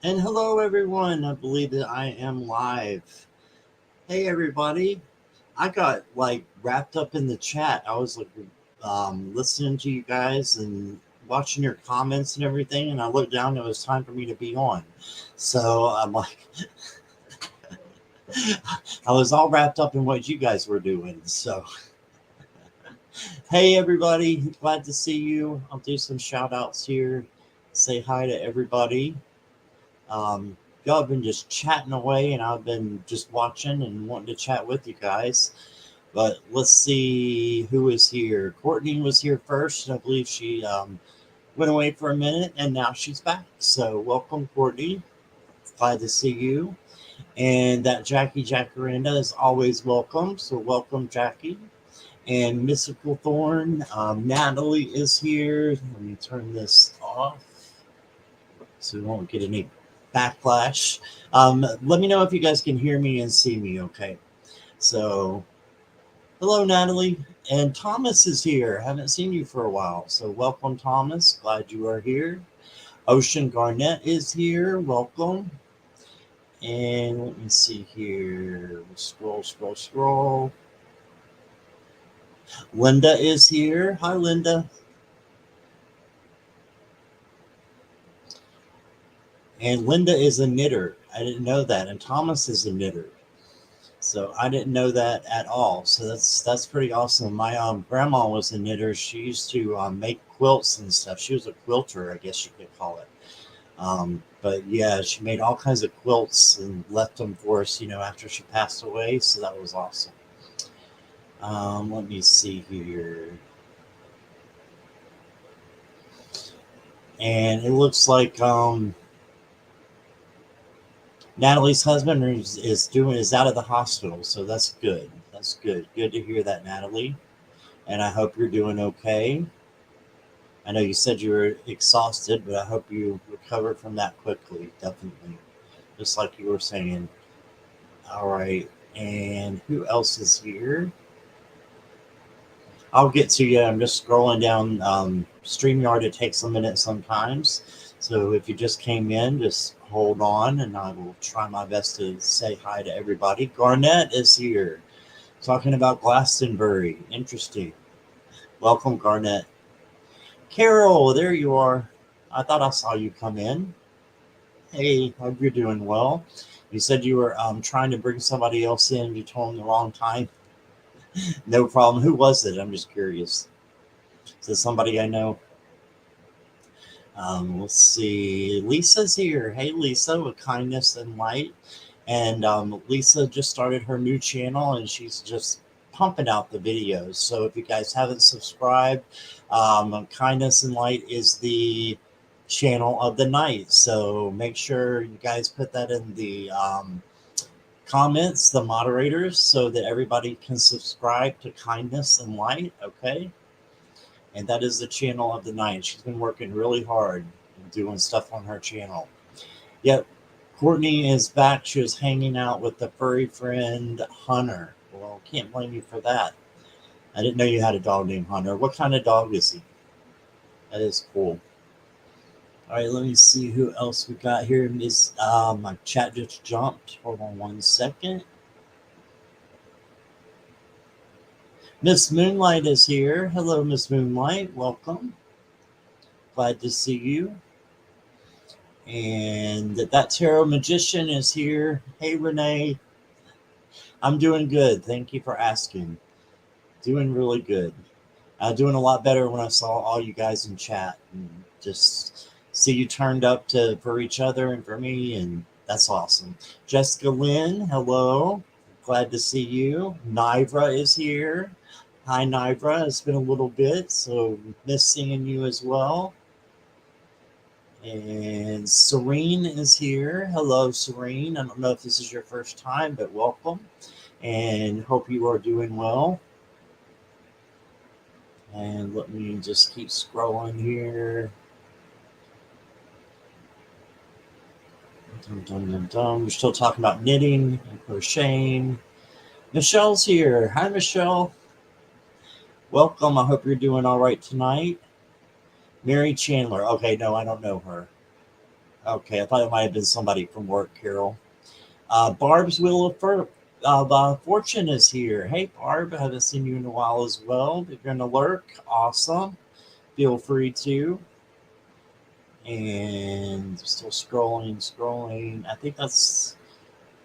And hello, everyone. I believe that I am live. Hey, everybody. I got like wrapped up in the chat. I was like listening to you guys and watching your comments and everything. And I looked down, it was time for me to be on. So I'm like, I was all wrapped up in what you guys were doing. So, hey, everybody. Glad to see you. I'll do some shout outs here. Say hi to everybody. Um, y'all have been just chatting away, and I've been just watching and wanting to chat with you guys. But let's see who is here. Courtney was here first, and I believe she went away for a minute, and now she's back. So welcome, Courtney. Glad to see you. And that Jackie Jacaranda is always welcome. So welcome, Jackie. And Mystical Thorn, Natalie is here. Let me turn this off so we won't get any backlash. Let me know if you guys can hear me and see me okay. So, hello, Natalie. And Thomas is here. Haven't seen you for a while. So, welcome, Thomas. Glad you are here. Ocean Garnett is here. Welcome. And let me see here. Scroll, scroll, scroll. Linda is here. Hi, Linda. And Linda is a knitter. I didn't know that. And Thomas is a knitter. So I didn't know that at all. So that's pretty awesome. My grandma was a knitter. She used to make quilts and stuff. She was a quilter, I guess you could call it. But yeah, she made all kinds of quilts and left them for us, after she passed away. So that was awesome. Let me see here. And it looks like Natalie's husband is out of the hospital, so that's good. That's good. Good to hear that, Natalie. And I hope you're doing okay. I know you said you were exhausted, but I hope you recover from that quickly. Definitely, just like you were saying. All right, and who else is here? I'll get to you. I'm just scrolling down StreamYard. It takes a minute sometimes. So if you just came in, just hold on and I will try my best to say hi to everybody. Garnett is here talking about Glastonbury. Interesting. Welcome, Garnett. Carol, there you are. I thought I saw you come in. Hey, hope you're doing well. You said you were trying to bring somebody else in. You told them the wrong time. No problem. Who was it? I'm just curious. Is it somebody I know? Let's see. Lisa's here. Hey, Lisa, with Kindness and Light. And Lisa just started her new channel and she's just pumping out the videos. So if you guys haven't subscribed, Kindness and Light is the channel of the night. So make sure you guys put that in the comments, the moderators, so that everybody can subscribe to Kindness and Light. Okay. And that is the channel of the night. She's been working really hard doing stuff on her channel. Yep. Courtney is back. She was hanging out with the furry friend Hunter. Well, can't blame you for that. I didn't know you had a dog named Hunter. What kind of dog is he? That is cool. All right, let me see who else we got here. My chat just jumped. Hold on one second. Miss Moonlight is here. Hello, Miss Moonlight. Welcome. Glad to see you. And that tarot magician is here. Hey, Renee. I'm doing good. Thank you for asking. Doing really good. Doing a lot better when I saw all you guys in chat and just see you turned up for each other and for me, and that's awesome. Jessica Lynn, hello. Glad to see you. Nivra is here. Hi, Nivra. It's been a little bit, so miss seeing you as well. And Serene is here. Hello, Serene. I don't know if this is your first time, but welcome. And hope you are doing well. And let me just keep scrolling here. We're still talking about knitting and crocheting. Michelle's here. Hi, Michelle. Welcome. I hope you're doing all right tonight. Mary Chandler. Okay, no, I don't know her. Okay, I thought it might have been somebody from work, Carol. Barb's Wheel of Fortune is here. Hey, Barb, I haven't seen you in a while as well. If you're going to lurk, awesome. Feel free to. And still scrolling. I think that's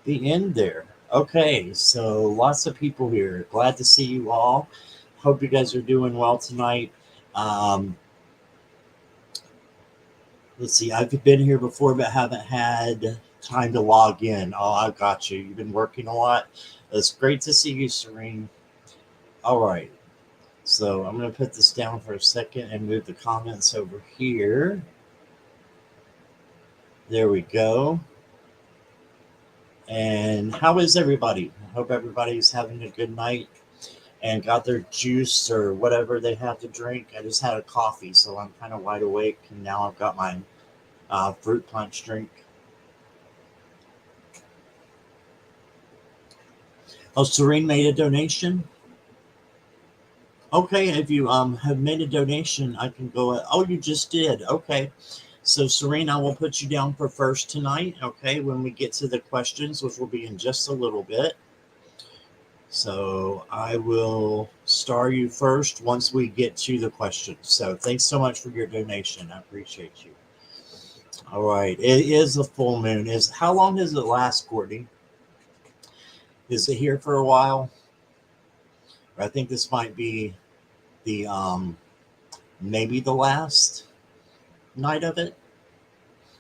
the end there. Okay, so lots of people here. Glad to see you all. Hope you guys are doing well tonight. Um, let's see, I've been here before, but haven't had time to log in. Oh, I got you. You've been working a lot. It's great to see you, Serene. All right. So I'm going to put this down for a second and move the comments over here. There we go. And how is everybody? I hope everybody's having a good night and got their juice or whatever they have to drink. I just had a coffee, so I'm kind of wide awake. And now I've got my fruit punch drink. Oh, Serene made a donation. Okay, if you have made a donation, I can go. Oh, you just did. Okay. So, Serene, I will put you down for first tonight, okay, when we get to the questions, which will be in just a little bit. So, I will star you first once we get to the questions. So, thanks so much for your donation. I appreciate you. All right. It is a full moon. How long does it last, Courtney? Is it here for a while? I think this might be the maybe the last night of it.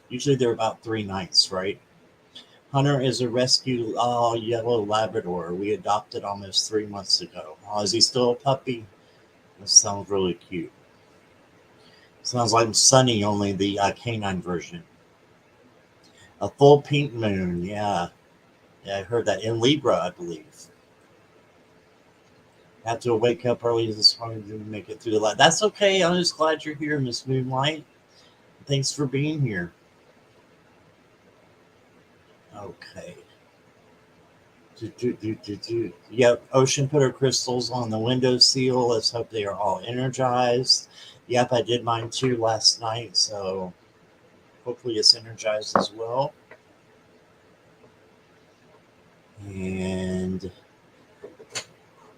Usually they're about 3 nights, right? Hunter is a rescue yellow Labrador. We adopted almost 3 months ago. Oh, is he still a puppy? That sounds really cute. Sounds like Sunny, only the canine version. A full pink moon, yeah. Yeah, I heard that. In Libra, I believe. Have to wake up early this morning to make it through the light. That's okay. I'm just glad you're here, Miss Moonlight. Thanks for being here. Okay. Yep, Ocean put her crystals on the window seal. Let's hope they are all energized. Yep, I did mine too last night, so hopefully it's energized as well. And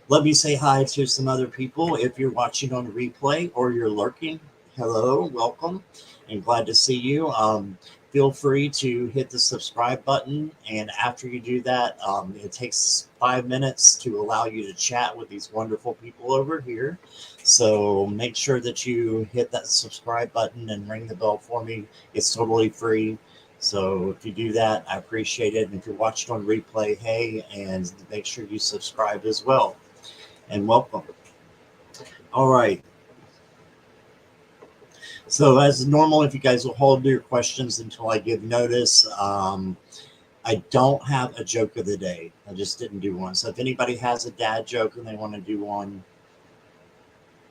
let me say hi to some other people. If you're watching on replay or you're lurking, hello, welcome, and glad to see you. Feel free to hit the subscribe button, and after you do that, it takes 5 minutes to allow you to chat with these wonderful people over here. So make sure that you hit that subscribe button and ring the bell for me. It's totally free. So if you do that, I appreciate it. And if you're watching on replay, hey, and make sure you subscribe as well. And welcome. All right. So as normal, if you guys will hold your questions until I give notice, I don't have a joke of the day. I just didn't do one. So if anybody has a dad joke and they want to do one,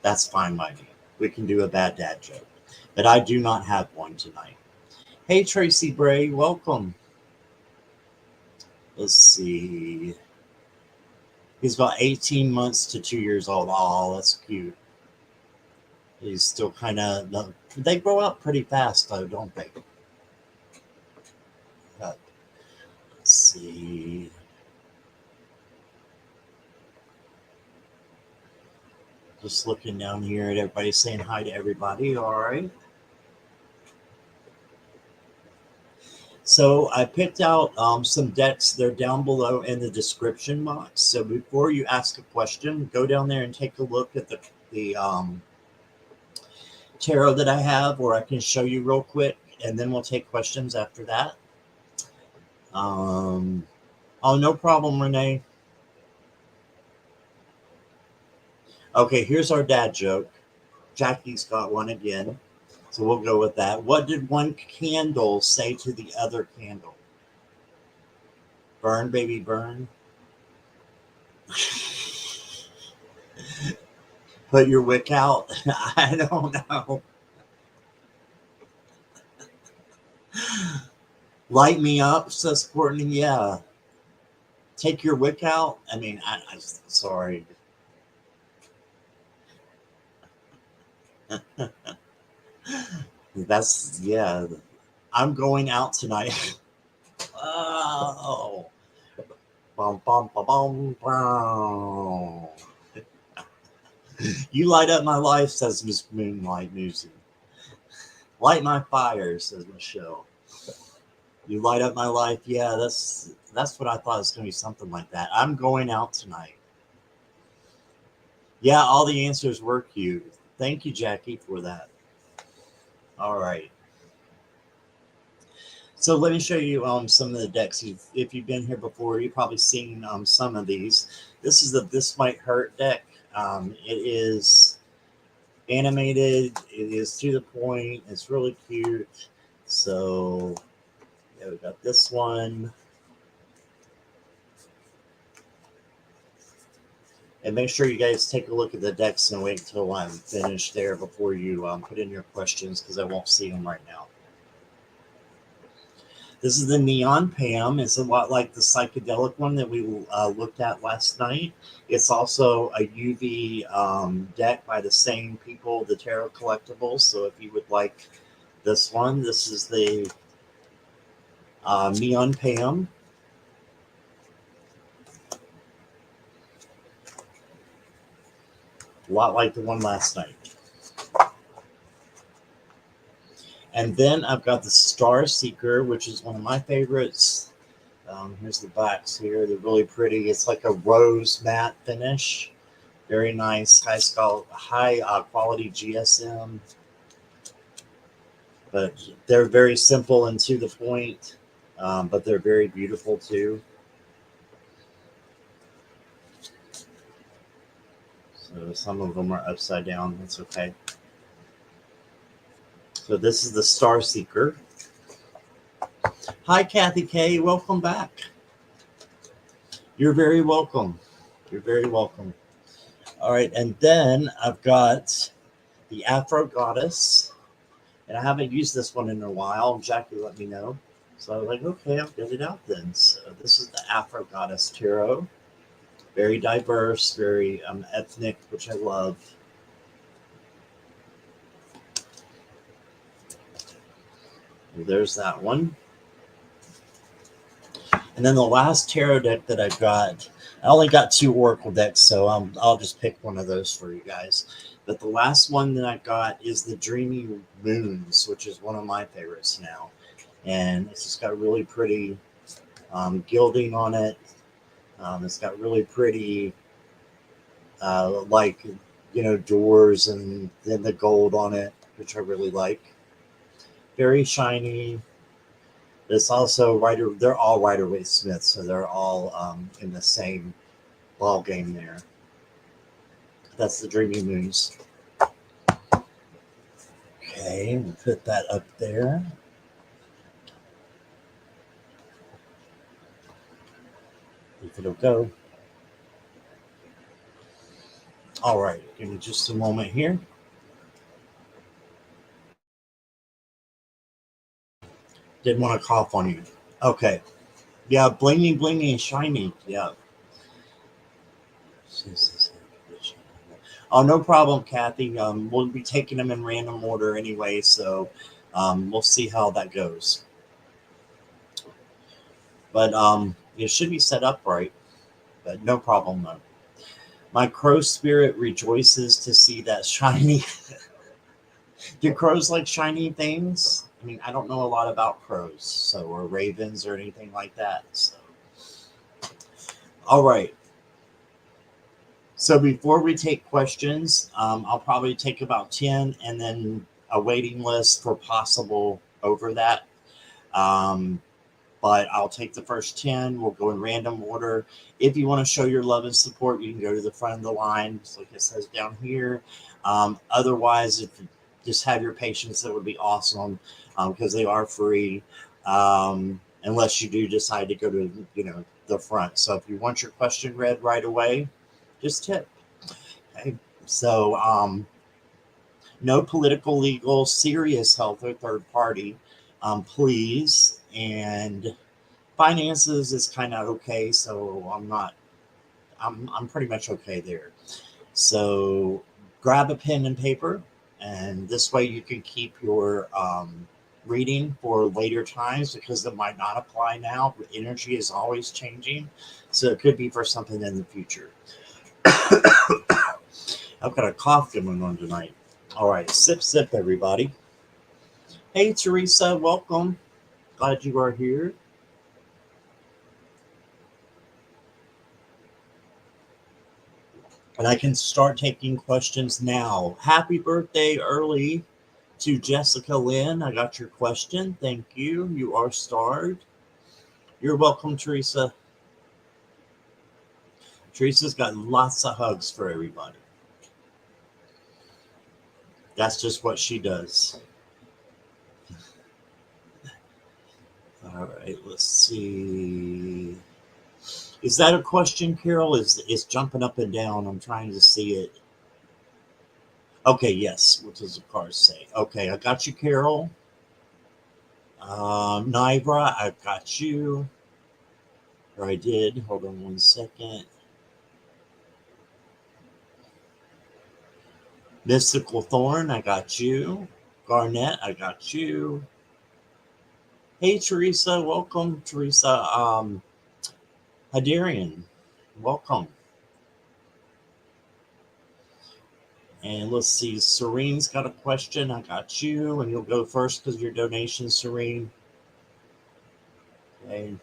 that's fine by me. We can do a bad dad joke. But I do not have one tonight. Hey, Tracy Bray, welcome. Let's see. He's about 18 months to 2 years old. Oh, that's cute. He's still kind of, they grow up pretty fast though, don't they? Let's see. Just looking down here at everybody, saying hi to everybody. All right. So I picked out some decks. They're down below in the description box. So before you ask a question, go down there and take a look at the tarot that I have, or I can show you real quick, and then we'll take questions after that. Oh, no problem, Renee. Okay, here's our dad joke. Jackie's got one again. So we'll go with that. What did one candle say to the other candle? Burn, baby, burn. Put your wick out. I don't know. Light me up, says Courtney. Yeah. Take your wick out. I mean, I'm sorry. That's, yeah. I'm going out tonight. Oh. Bum, bum, bum, bum, bum. You light up my life, says Miss Moonlight Music. Light my fire, says Michelle. You light up my life. Yeah, that's what I thought. It was going to be something like that. I'm going out tonight. Yeah, all the answers were cute. Thank you, Jackie, for that. All right. So let me show you some of the decks. If you've been here before, you've probably seen some of these. This is the This Might Hurt deck. It is animated. It is to the point. It's really cute. So yeah, we got this one. And make sure you guys take a look at the decks and wait until I'm finished there before you put in your questions, because I won't see them right now. This is the Neon Pam. It's a lot like the psychedelic one that we looked at last night. It's also a UV deck by the same people, the Tarot Collectibles. So if you would like this one, this is the Neon Pam. A lot like the one last night. And then I've got the Star Seeker, which is one of my favorites. Here's the backs here. They're really pretty. It's like a rose matte finish. Very nice, high quality GSM. But they're very simple and to the point, but they're very beautiful too. So some of them are upside down. That's okay. So this is the Star Seeker. Hi, Kathy K. Welcome back. You're very welcome. You're very welcome. All right, and then I've got the Afro Goddess, and I haven't used this one in a while. Jackie let me know, so I was like, okay, I'll get it out then. So this is the Afro Goddess Tarot. Very diverse, very ethnic, which I love. There's that one. And then the last tarot deck that I've got, I only got 2 Oracle decks, so I'll just pick one of those for you guys. But the last one that I got is the Dreamy Moons, which is one of my favorites now. And it's just got really pretty gilding on it. It's got really pretty, doors, and then the gold on it, which I really like. Very shiny. It's also they're all Rider-Waite Smith, so they're all in the same ball game there. That's the Dreamy Moons. Okay, we'll put that up there. If it'll go. All right, give me just a moment here. Didn't want to cough on you. Okay. Yeah, blingy, blingy, and shiny. Yeah. Oh, no problem, Kathy. We'll be taking them in random order anyway, so we'll see how that goes. But it should be set up right, but no problem though. My crow spirit rejoices to see that shiny. Do crows like shiny things? I mean, I don't know a lot about crows, or ravens or anything like that. So, all right. So before we take questions, I'll probably take about 10 and then a waiting list for possible over that. But I'll take the first 10. We'll go in random order. If you want to show your love and support, you can go to the front of the line, just like it says down here. Otherwise, if you just have your patience, that would be awesome, because they are free, unless you do decide to go to the front. So if you want your question read right away, just tip. Okay. So no political, legal, serious health or third party, please. And finances is kind of okay, so I'm pretty much okay there. So grab a pen and paper, and this way you can keep your reading for later times because it might not apply now. Energy is always changing, so it could be for something in the future. I've got a cough going on tonight. All right, sip, sip, everybody. Hey, Teresa, welcome. Glad you are here. And I can start taking questions now. Happy birthday early to Jessica Lynn. I got your question. Thank you. You are starred. You're welcome, Teresa. Teresa's got lots of hugs for everybody. That's just what she does. All right, let's see. Is that a question, Carol? Is jumping up and down? I'm trying to see it. Okay, yes. What does the card say? Okay, I got you, Carol. Nivra, I've got you. Or I did. Hold on one second. Mystical Thorn, I got you. Garnett, I got you. Hey, Teresa, welcome. Teresa Hadarian, welcome. And let's see, Serene's got a question. I got you, and you'll go first because your donation, Serene. Okay.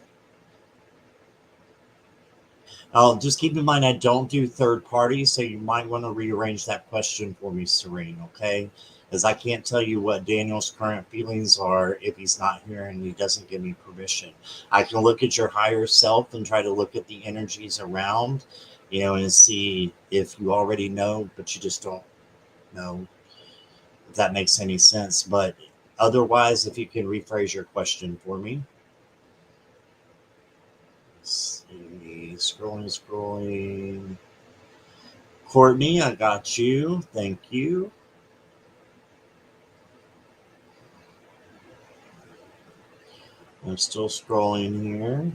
Just keep in mind, I don't do third parties, so you might want to rearrange that question for me, Serene, okay? Because I can't tell you what Daniel's current feelings are if he's not here and he doesn't give me permission. I can look at your higher self and try to look at the energies around, and see if you already know, but you just don't know, if that makes any sense. But otherwise, if you can rephrase your question for me. Let's see, scrolling. Courtney, I got you. Thank you. I'm still scrolling here.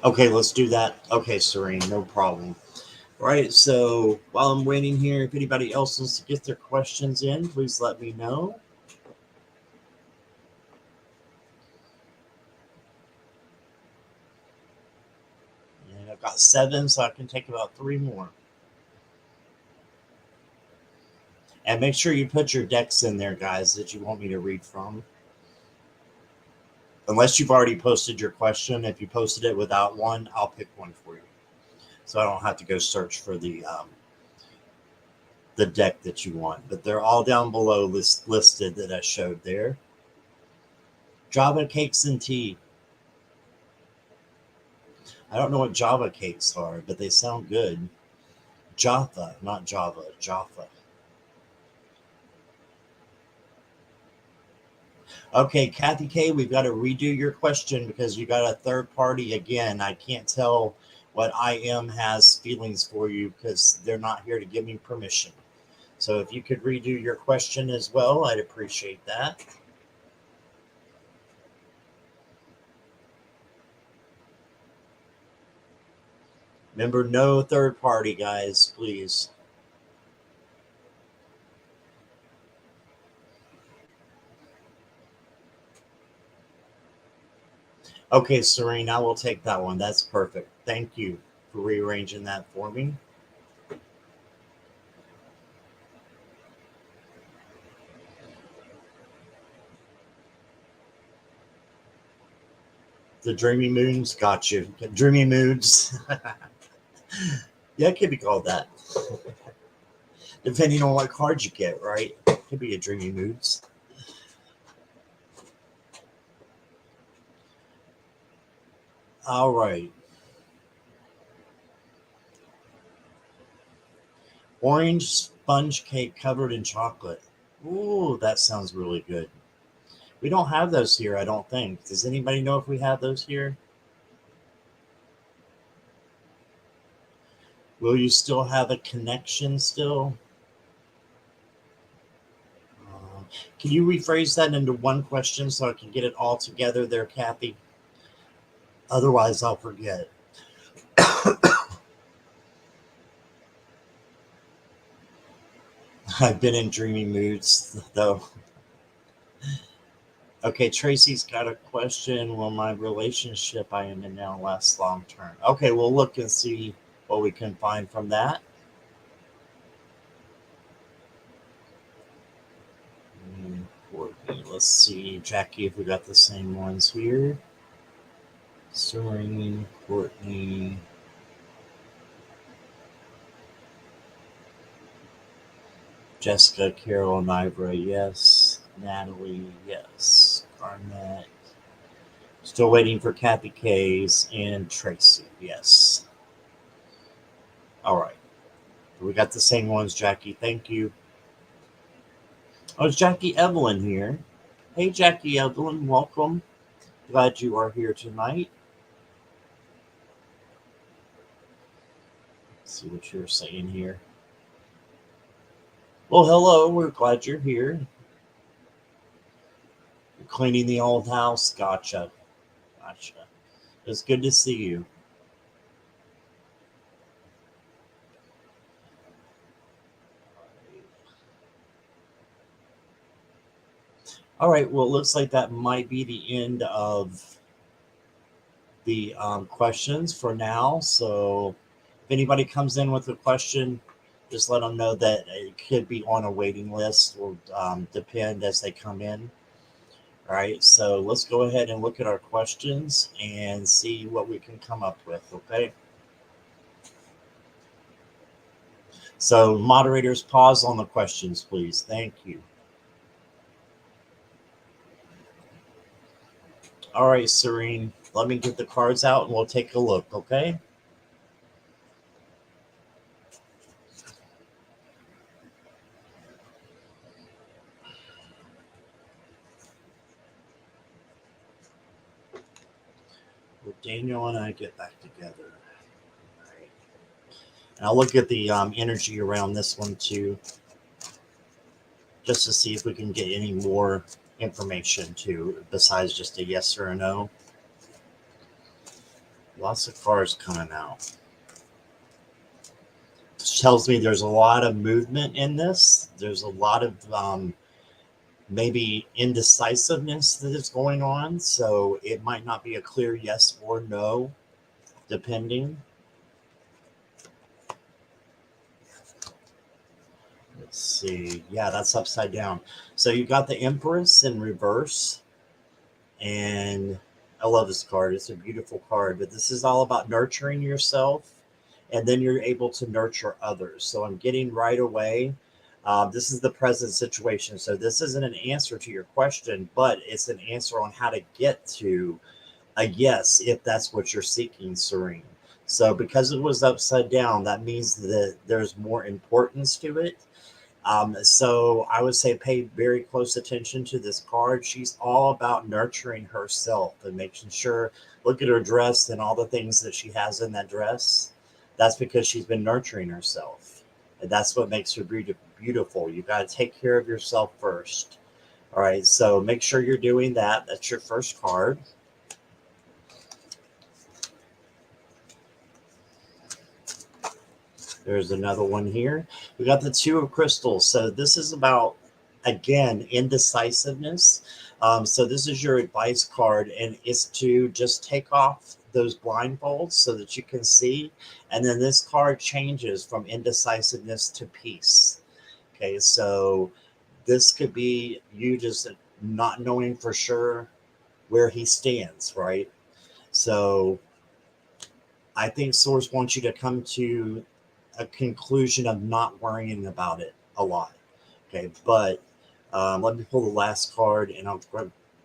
Okay, let's do that. Okay, Serene, no problem. All right, so while I'm waiting here, if anybody else wants to get their questions in, please let me know. And I've got 7, so I can take about 3 more. And make sure you put your decks in there, guys, that you want me to read from. Unless you've already posted your question. If you posted it without one, I'll pick one for you. So I don't have to go search for the deck that you want. But they're all down below listed that I showed there. Java cakes and tea. I don't know what Java cakes are, but they sound good. Jaffa, not Java, Jaffa. Okay, Kathy K, we've got to redo your question because you got a third party again. I can't tell what IM has feelings for you because they're not here to give me permission. So if you could redo your question as well, I'd appreciate that. Remember, no third party, guys, please. Okay, Serene, I will take that one. That's perfect. Thank you for rearranging that for me. The Dreamy Moons, got you. Dreamy Moods. Yeah, it could be called that. Depending on what card you get, right? It could be a Dreamy Moods. All right. Orange sponge cake covered in chocolate. Ooh, that sounds really good. We don't have those here, I don't think. Does anybody know if we have those here? Will you still have a connection still? Can you rephrase that into one question so I can get it all together there, Kathy? Otherwise, I'll forget. I've been in dreamy moods, though. Okay, Tracy's got a question. Will my relationship I am in now last long term? Okay, we'll look and see what we can find from that. Courtney, let's see, Jackie, if we got the same ones here. Serene, Courtney. Jessica, Carol, and Ivra, yes. Natalie, yes. Garnett. Still waiting for Kathy K's and Tracy, yes. All right. We got the same ones, Jackie. Thank you. Oh, it's Jackie Evelyn here. Hey, Jackie Evelyn, welcome. Glad you are here tonight. Let's see what you're saying here. Well, hello. We're glad you're here. You're cleaning the old house. Gotcha. Gotcha. It's good to see you. All right. Well, it looks like that might be the end of the questions for now. So if anybody comes in with a question, just let them know that it could be on a waiting list. Will depend as they come in. All right. So let's go ahead and look at our questions and see what we can come up with. Okay. So moderators, pause on the questions, please. Thank you. All right, Serene, let me get the cards out and we'll take a look, okay? Well, Daniel and I get back together. All right. And I'll look at the energy around this one too, just to see if we can get any more information too, besides just a yes or a no. Lots of cards coming out. This tells me there's a lot of movement in this. There's a lot of maybe indecisiveness that is going on. So it might not be a clear yes or no, depending. Let's see. Yeah, that's upside down. So you got the Empress in reverse. And I love this card. It's a beautiful card. But this is all about nurturing yourself. And then you're able to nurture others. So I'm getting right away. This is the present situation. So this isn't an answer to your question, but it's an answer on how to get to a yes if that's what you're seeking, Serene. So because it was upside down, that means that there's more importance to it. So I would say pay very close attention to this card. She's all about nurturing herself and making sure, look at her dress and all the things that she has in that dress. That's because she's been nurturing herself. And that's what makes her beautiful. You got to take care of yourself first. All right. So make sure you're doing that. That's your first card. There's another one here. We got the Two of Crystals. So this is about, again, indecisiveness. So this is your advice card, and it's to just take off those blindfolds so that you can see. And then this card changes from indecisiveness to peace. Okay, so this could be you just not knowing for sure where he stands, right? So I think Source wants you to come to a conclusion of not worrying about it a lot. Okay, but let me pull the last card and I'll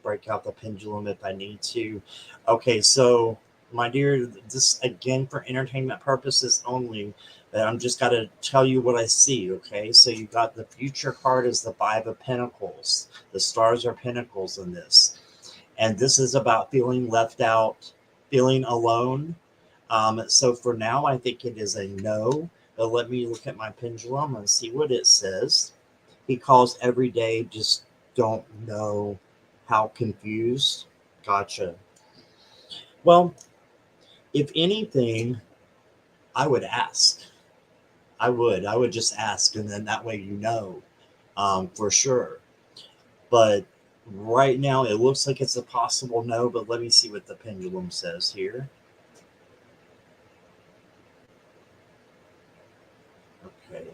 break out the pendulum if I need to. Okay, so my dear, this again for entertainment purposes only. But I'm just got to tell you what I see. Okay, so you got the future card is the Five of Pentacles. The stars are pentacles in this, and this is about feeling left out, feeling alone. So for now, I think it is a no. But let me look at my pendulum and see what it says. Because every day just don't know how confused. Gotcha. Well, if anything, I would ask. I would just ask, and then that way you know, for sure. But right now, it looks like it's a possible no. But let me see what the pendulum says here. Okay.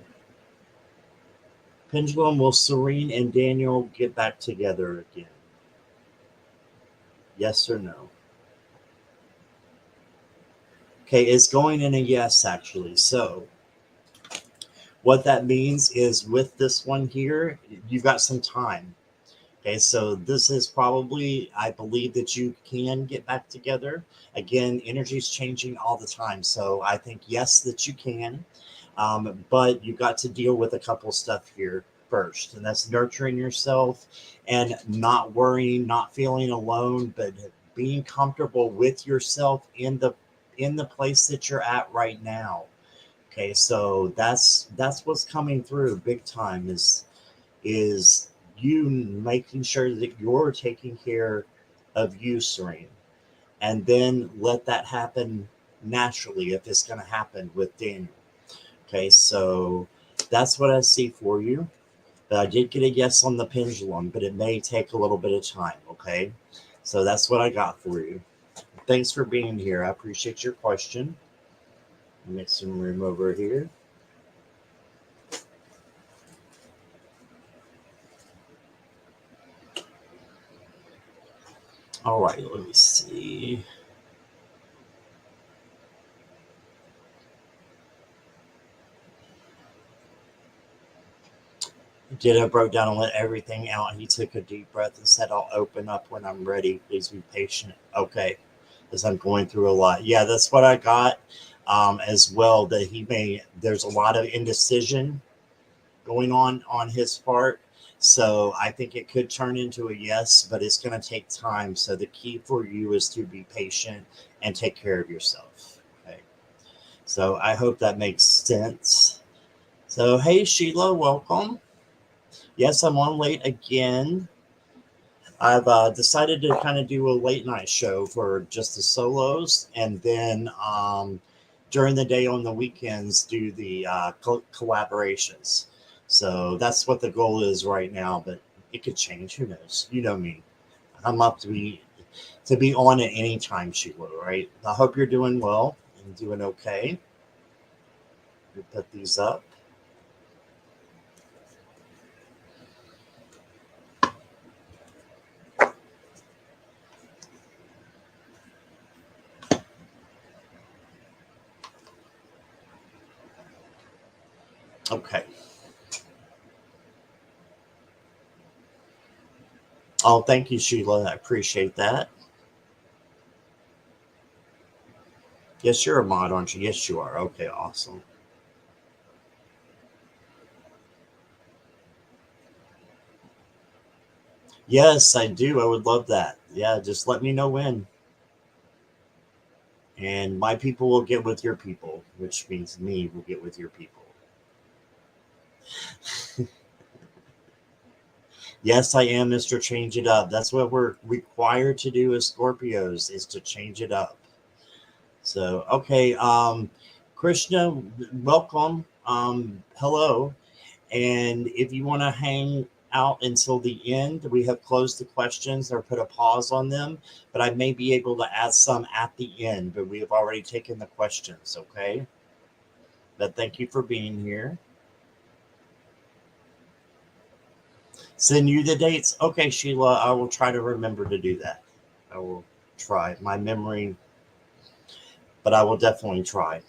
Pendulum, will Serene and Daniel get back together again? Yes or no? Okay, it's going in a yes, actually. So what that means is with this one here, you've got some time. Okay, so this is probably, I believe that you can get back together. Again, energy is changing all the time. So I think, yes, that you can. But you got to deal with a couple stuff here first. And that's nurturing yourself and not worrying, not feeling alone, but being comfortable with yourself in the place that you're at right now. Okay, so that's what's coming through big time is you making sure that you're taking care of you, Serene, and then let that happen naturally if it's going to happen with Daniel. Okay, so that's what I see for you. But I did get a yes on the pendulum, but it may take a little bit of time. Okay, so that's what I got for you. Thanks for being here. I appreciate your question. Make some room over here. All right, let me see. Ditto broke down and let everything out. He took a deep breath and said, I'll open up when I'm ready. Please be patient. Okay. As I'm going through a lot. Yeah, that's what I got as well. That there's a lot of indecision going on his part. So I think it could turn into a yes, but it's going to take time. So the key for you is to be patient and take care of yourself. Okay. So I hope that makes sense. So, hey, Sheila, welcome. Yes, I'm on late again. I've decided to kind of do a late night show for just the solos, and then during the day on the weekends do the collaborations. So that's what the goal is right now, but it could change. Who knows? You know me. I'm up to be on at any time, Sheila. Right? I hope you're doing well and doing okay. We put these up. Okay. Oh, thank you, Sheila. I appreciate that. Yes, you're a mod, aren't you? Yes, you are. Okay, awesome. Yes, I do. I would love that. Yeah, just let me know when. And my people will get with your people, which means me will get with your people. Yes, I am Mr. Change It Up. That's what we're required to do as Scorpios is to change it up. So, okay, Krishna, welcome. Hello. And if you want to hang out until the end, we have closed the questions or put a pause on them, but I may be able to add some at the end, but we have already taken the questions, okay? But thank you for being here. Send you the dates. Okay, Sheila, I will try to remember to do that. I will try. My memory, but I will definitely try.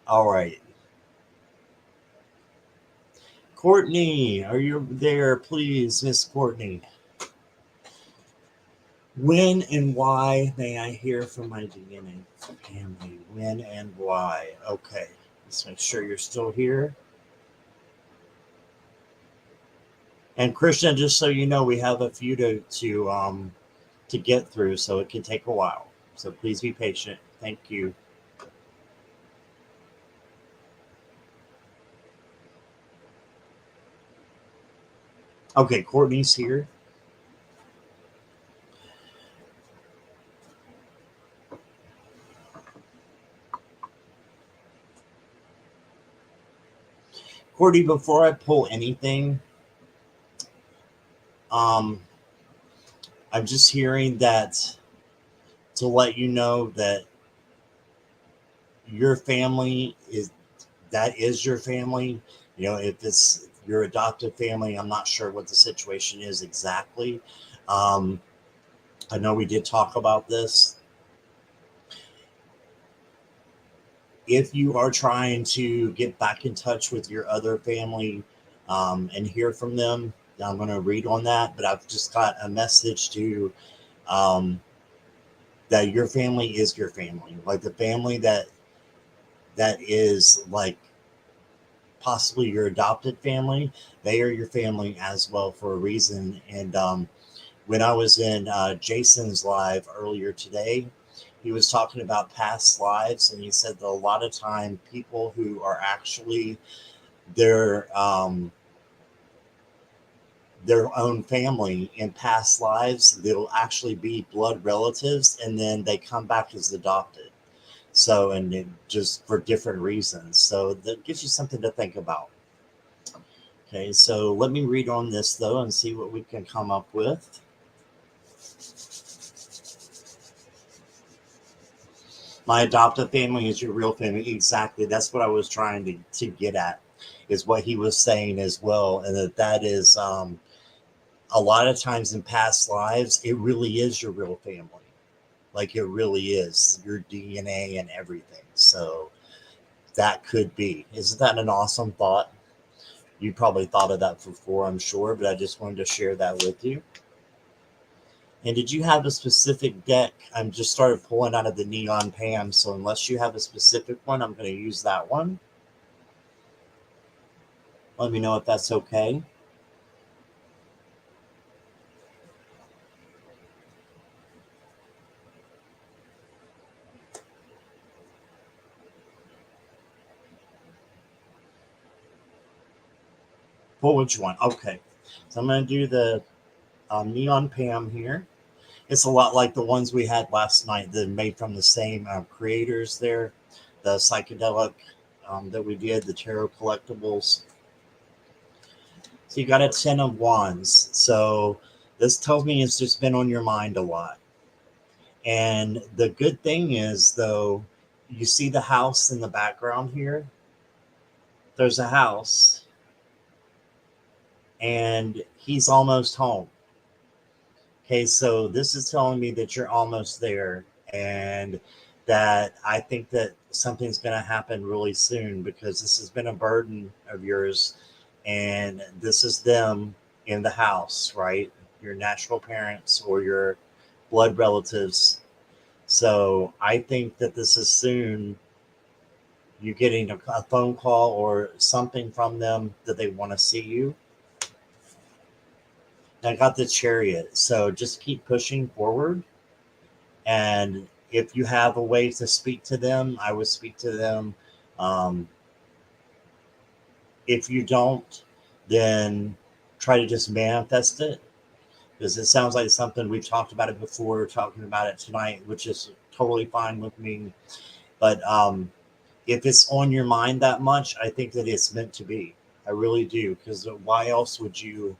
All right. Courtney, are you there, please, Miss Courtney? When and why may I hear from my DNA family? When and why? Okay, let's make sure you're still here. And Christian, just so you know, we have a few to get through, so it can take a while. So please be patient. Thank you. Okay, Courtney's here. Courtney, before I pull anything, I'm just hearing that to let you know that your family is your family. If it's your adopted family, I'm not sure what the situation is exactly. Um, I know we did talk about this. If you are trying to get back in touch with your other family and hear from them, I'm going to read on that. But I've just got a message to um, that your family is your family, like the family that is like possibly your adopted family. They are your family as well for a reason. And when I was in Jason's live earlier today, he was talking about past lives, and he said that a lot of time people who are actually their their own family in past lives, they'll actually be blood relatives, and then they come back as adopted. So, and just for different reasons. So that gives you something to think about. Okay, so let me read on this though and see what we can come up with. My adoptive family is your real family. Exactly. That's what I was trying to get at, is what he was saying as well. And that is a lot of times in past lives, it really is your real family. Like it really is your DNA and everything. So that could be. Isn't that an awesome thought? You probably thought of that before, I'm sure, but I just wanted to share that with you. And did you have a specific deck? I'm just started pulling out of the Neon Pam, so unless you have a specific one, I'm going to use that one. Let me know if that's okay. Pull which one? Okay. So I'm going to do the Neon Pam here. It's a lot like the ones we had last night that are made from the same creators there. The psychedelic that we did, the tarot collectibles. So you got a 10 of Wands. So this tells me it's just been on your mind a lot. And the good thing is, though, you see the house in the background here? There's a house, and he's almost home. Okay, so this is telling me that you're almost there, and that I think that something's going to happen really soon, because this has been a burden of yours, and this is them in the house, right? Your natural parents or your blood relatives. So I think that this is soon you getting a phone call or something from them that they want to see you. And I got the Chariot. So just keep pushing forward. And if you have a way to speak to them, I would speak to them. Um, if you don't, then try to just manifest it, because it sounds like something we've talked about it before. We're talking about it tonight, which is totally fine with me. But if it's on your mind that much, I think that it's meant to be. I really do, because why else would you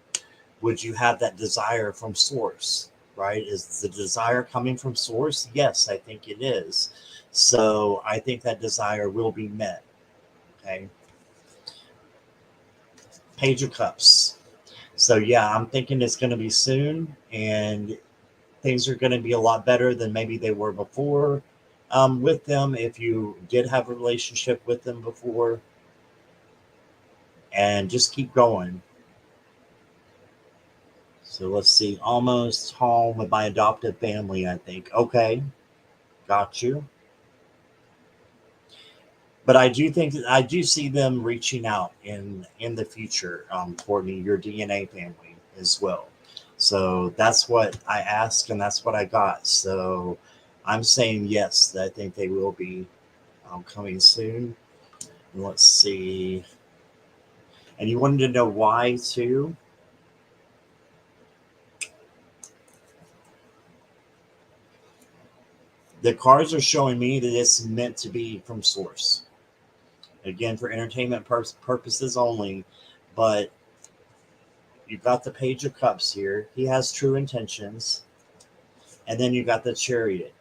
have that desire from source, right? Is the desire coming from source? Yes, I think it is. So I think that desire will be met. Okay. Page of Cups. So yeah, I'm thinking it's going to be soon, and things are going to be a lot better than maybe they were before with them. If you did have a relationship with them before, and just keep going. So let's see, almost home with my adoptive family, I think. Okay, got you. But I do think that I do see them reaching out in the future, Courtney, your DNA family as well. So that's what I asked, and that's what I got. So I'm saying yes, that I think they will be coming soon. Let's see. And you wanted to know why too? The cards are showing me that it's meant to be from source. Again, for entertainment purposes only. But you've got the Page of Cups here. He has true intentions. And then you got the Chariot.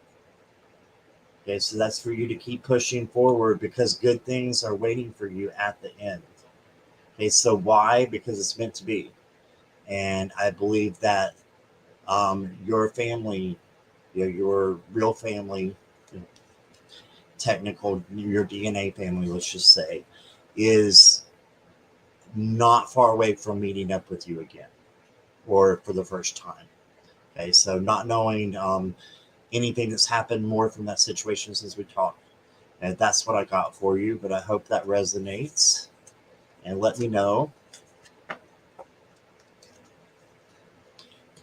Okay, so that's for you to keep pushing forward because good things are waiting for you at the end. Okay, so why? Because it's meant to be. And I believe that your family, your real family, technical, your DNA family, let's just say, is not far away from meeting up with you again or for the first time. Okay, so not knowing anything that's happened more from that situation since we talked. And that's what I got for you, but I hope that resonates. And let me know.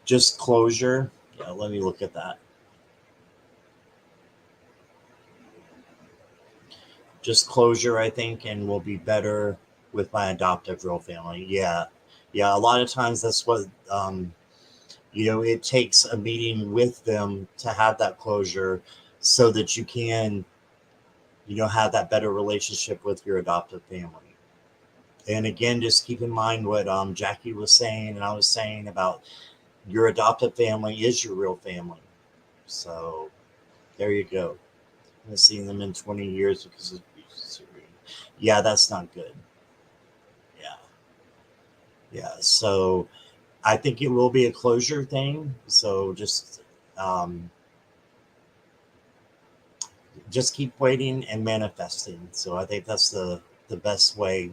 Just closure. Yeah, let me look at that. Just closure, I think, and will be better with my adoptive real family. Yeah. Yeah, a lot of times that's what, it takes a meeting with them to have that closure so that you can, have that better relationship with your adoptive family. And again, just keep in mind what Jackie was saying and I was saying about your adoptive family is your real family. So there you go. I haven't seen them in 20 years because of yeah, that's not good. Yeah. Yeah. So I think it will be a closure thing. So just keep waiting and manifesting. So I think that's the best way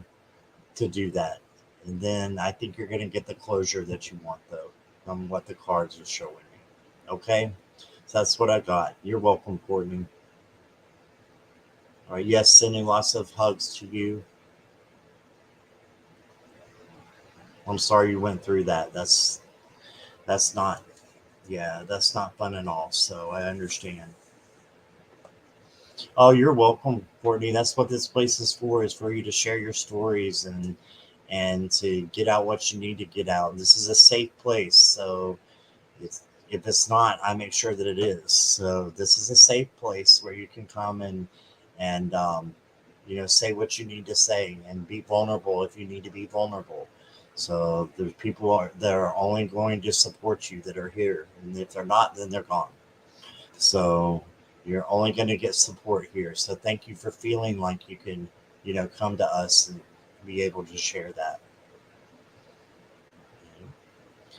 to do that. And then I think you're going to get the closure that you want, though, from what the cards are showing me. Okay? So that's what I got. You're welcome, Courtney. All right. Yes, sending lots of hugs to you. I'm sorry you went through that. That's not, yeah, that's not fun at all. So I understand. Oh, you're welcome, Courtney. That's what this place is for you to share your stories and to get out what you need to get out. This is a safe place, so if it's not, I make sure that it is. So this is a safe place where you can come and say what you need to say and be vulnerable if you need to be vulnerable. So there's people that are only going to support you that are here, and if they're not, then they're gone. So you're only going to get support here. So thank you for feeling like you can, come to us and be able to share that.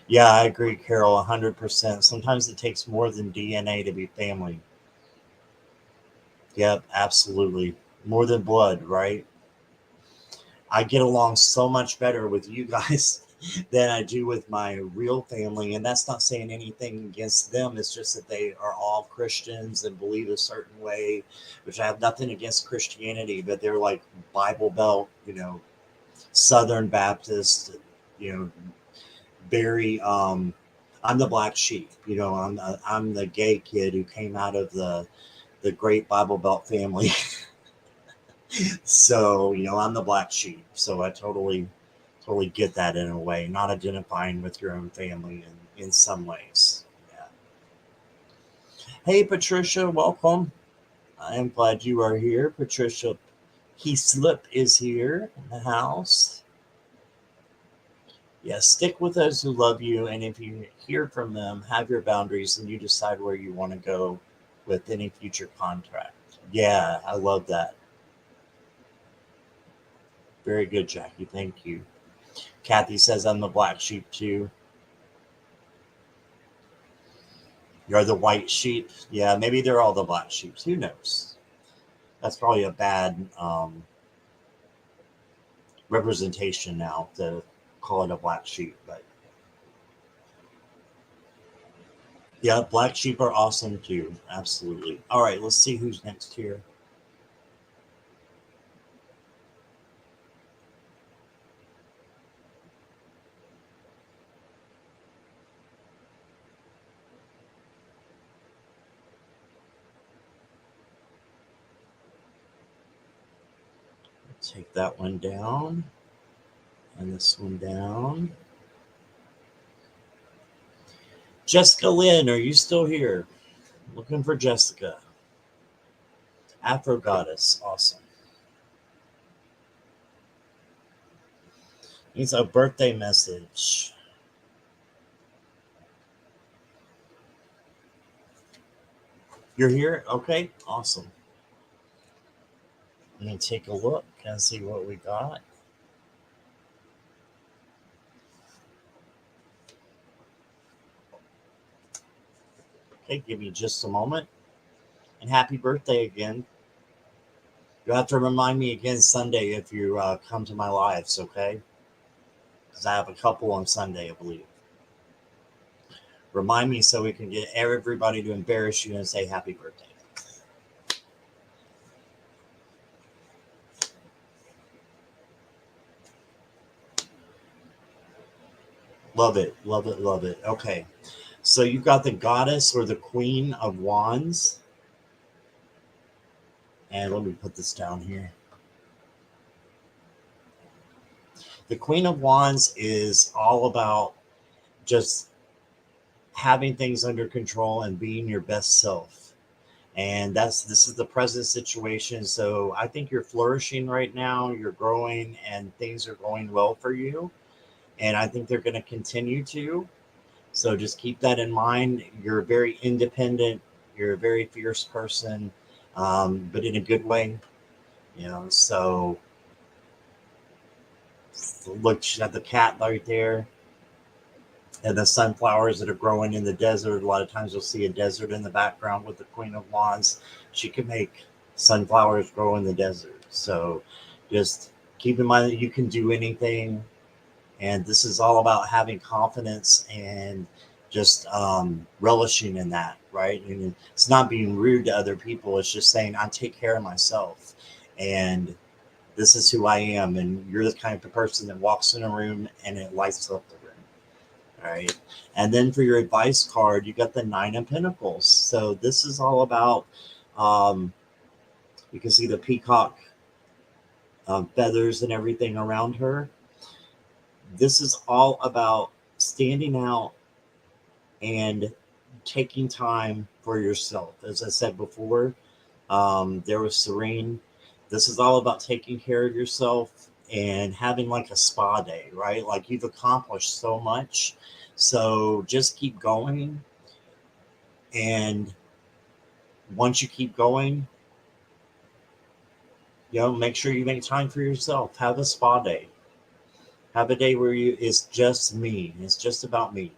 Yeah, I agree, Carol, 100%. Sometimes it takes more than DNA to be family. Yep, absolutely. More than blood, right? I get along so much better with you guys than I do with my real family. And that's not saying anything against them. It's just that they are all Christians and believe a certain way, which I have nothing against Christianity, but they're like Bible Belt, Southern Baptist, you know, very, I'm the black sheep, I'm the gay kid who came out of the great Bible Belt family. So, I'm the black sheep. So I totally get that in a way, not identifying with your own family in some ways. Yeah. Hey, Patricia, welcome. I am glad you are here. Patricia Heaslip is here in the house. Yeah, stick with those who love you. And if you hear from them, have your boundaries and you decide where you want to go with any future contract. Yeah, I love that. Very good, Jackie. Thank you. Kathy says I'm the black sheep too. You're the white sheep. Yeah, maybe they're all the black sheep. Who knows? That's probably a bad representation now to call it a black sheep. But yeah, black sheep are awesome too. Absolutely. All right, let's see who's next here. Take that one down and this one down. Jessica Lynn, are you still here? Looking for Jessica. Afro Goddess. Awesome. It's a birthday message. You're here? Okay, awesome. Let me take a look and see what we got. Okay, give me just a moment. And happy birthday again. You'll have to remind me again Sunday if you come to my lives, okay? Because I have a couple on Sunday, I believe. Remind me so we can get everybody to embarrass you and say happy birthday. Love it, love it, love it. Okay, so you've got the goddess or the queen of wands. And let me put this down here. The queen of wands is all about just having things under control and being your best self. And this is the present situation. So I think you're flourishing right now, you're growing, and things are going well for you. And I think they're going to continue to. So just keep that in mind. You're very independent, you're a very fierce person, but in a good way. So look at the cat right there and the sunflowers that are growing in the desert. A lot of times you'll see a desert in the background with the Queen of Wands. She can make sunflowers grow in the desert. So just keep in mind that you can do anything. And this is all about having confidence and just relishing in that, right? And it's not being rude to other people. It's just saying, I take care of myself. And this is who I am. And you're the kind of person that walks in a room and it lights up the room. All right. And then for your advice card, you got the Nine of Pentacles. So this is all about, you can see the peacock feathers and everything around her. This is all about standing out and taking time for yourself. As I said before, there was Serene. This is all about taking care of yourself and having like a spa day, right? Like you've accomplished so much. So just keep going. And once you keep going, make sure you make time for yourself. Have a spa day. Have a day where it's just me. It's just about me.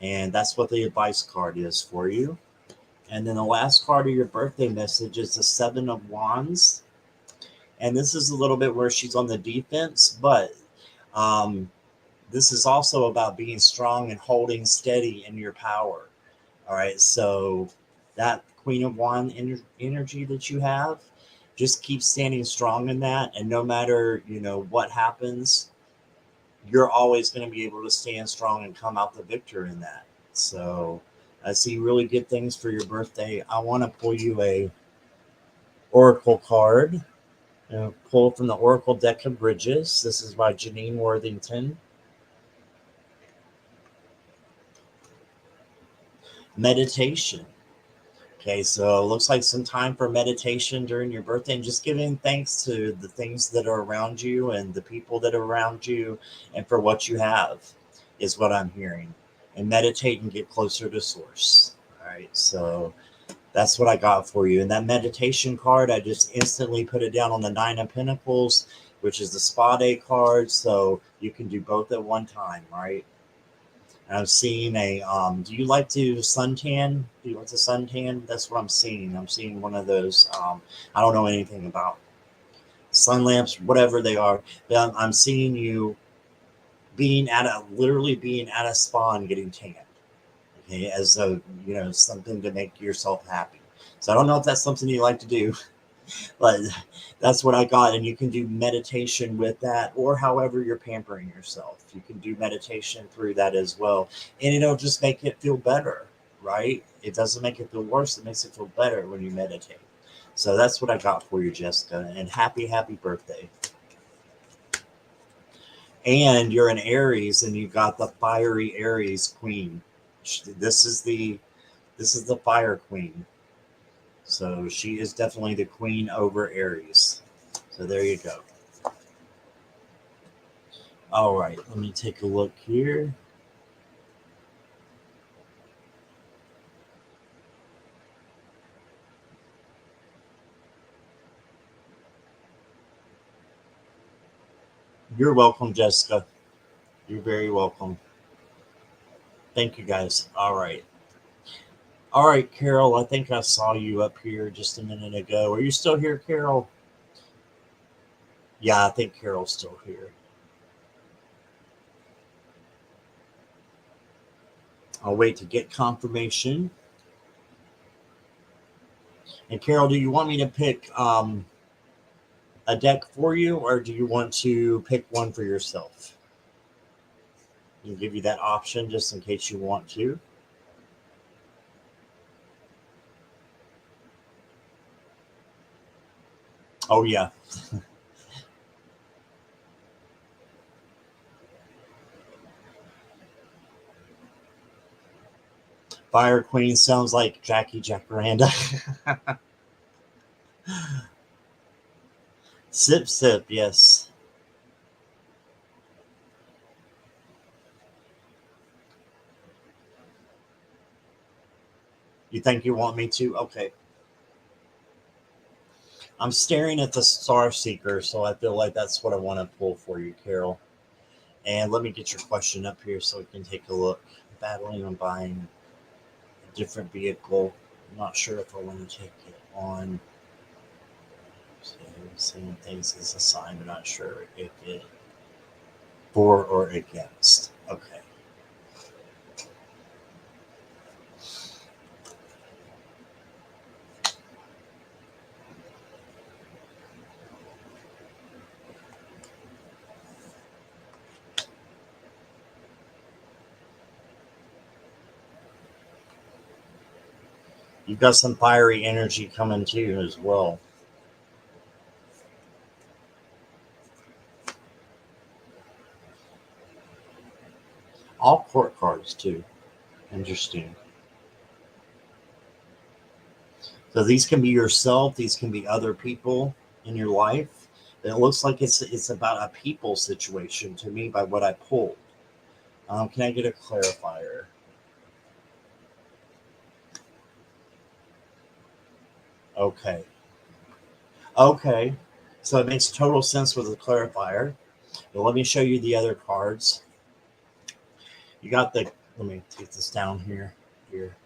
And that's what the advice card is for you. And then the last card of your birthday message is the Seven of Wands. And this is a little bit where she's on the defense, but this is also about being strong and holding steady in your power. All right. So that Queen of Wands energy that you have, just keep standing strong in that. And no matter, what happens, you're always going to be able to stand strong and come out the victor in that. So I see really good things for your birthday. I want to pull you a oracle card. Pull from the Oracle deck of Bridges. This is by Janine Worthington. Meditation. Okay, so it looks like some time for meditation during your birthday and just giving thanks to the things that are around you and the people that are around you and for what you have is what I'm hearing. And meditate and get closer to source. All right, so that's what I got for you. And that meditation card, I just instantly put it down on the Nine of Pentacles, which is the Spa Day card. So you can do both at one time, right? And I'm seeing do you like to suntan? Do you like to suntan? That's what I'm seeing. I'm seeing one of those. I don't know anything about sun lamps, whatever they are. But I'm seeing you literally being at a spa and getting tanned. Okay, as something to make yourself happy. So I don't know if that's something you like to do, but that's what I got. And you can do meditation with that, or however you're pampering yourself. You can do meditation through that as well. And it'll just make it feel better, right? It doesn't make it feel worse. It makes it feel better when you meditate. So that's what I got for you, Jessica. And happy birthday. And you're an Aries, and you got the fiery Aries queen. This is the fire queen. So she is definitely the queen over Aries. So there you go. All right, let me take a look here. You're welcome, Jessica. You're very welcome. Thank you, guys. All right. All right, Carol, I think I saw you up here just a minute ago. Are you still here, Carol? Yeah, I think Carol's still here. I'll wait to get confirmation. And Carol, do you want me to pick a deck for you, or do you want to pick one for yourself? I'll give you that option just in case you want to. Oh, yeah. Fire Queen sounds like Jackie Jacaranda. Sip, sip, yes. You think you want me to? Okay. I'm staring at the Star Seeker, so I feel like that's what I want to pull for you, Carol. And let me get your question up here so we can take a look. Battling on buying a different vehicle. I'm not sure if I want to take it on. So, same things as a sign, but not sure if it for or against. Okay. You've got some fiery energy coming too as well. All court cards too. Interesting. So these can be yourself, these can be other people in your life. It looks like it's about a people situation to me by what I pulled. Can I get a clarifier? Okay. Okay. So it makes total sense with the clarifier. But let me show you the other cards. You got the. Let me take this down here. Here.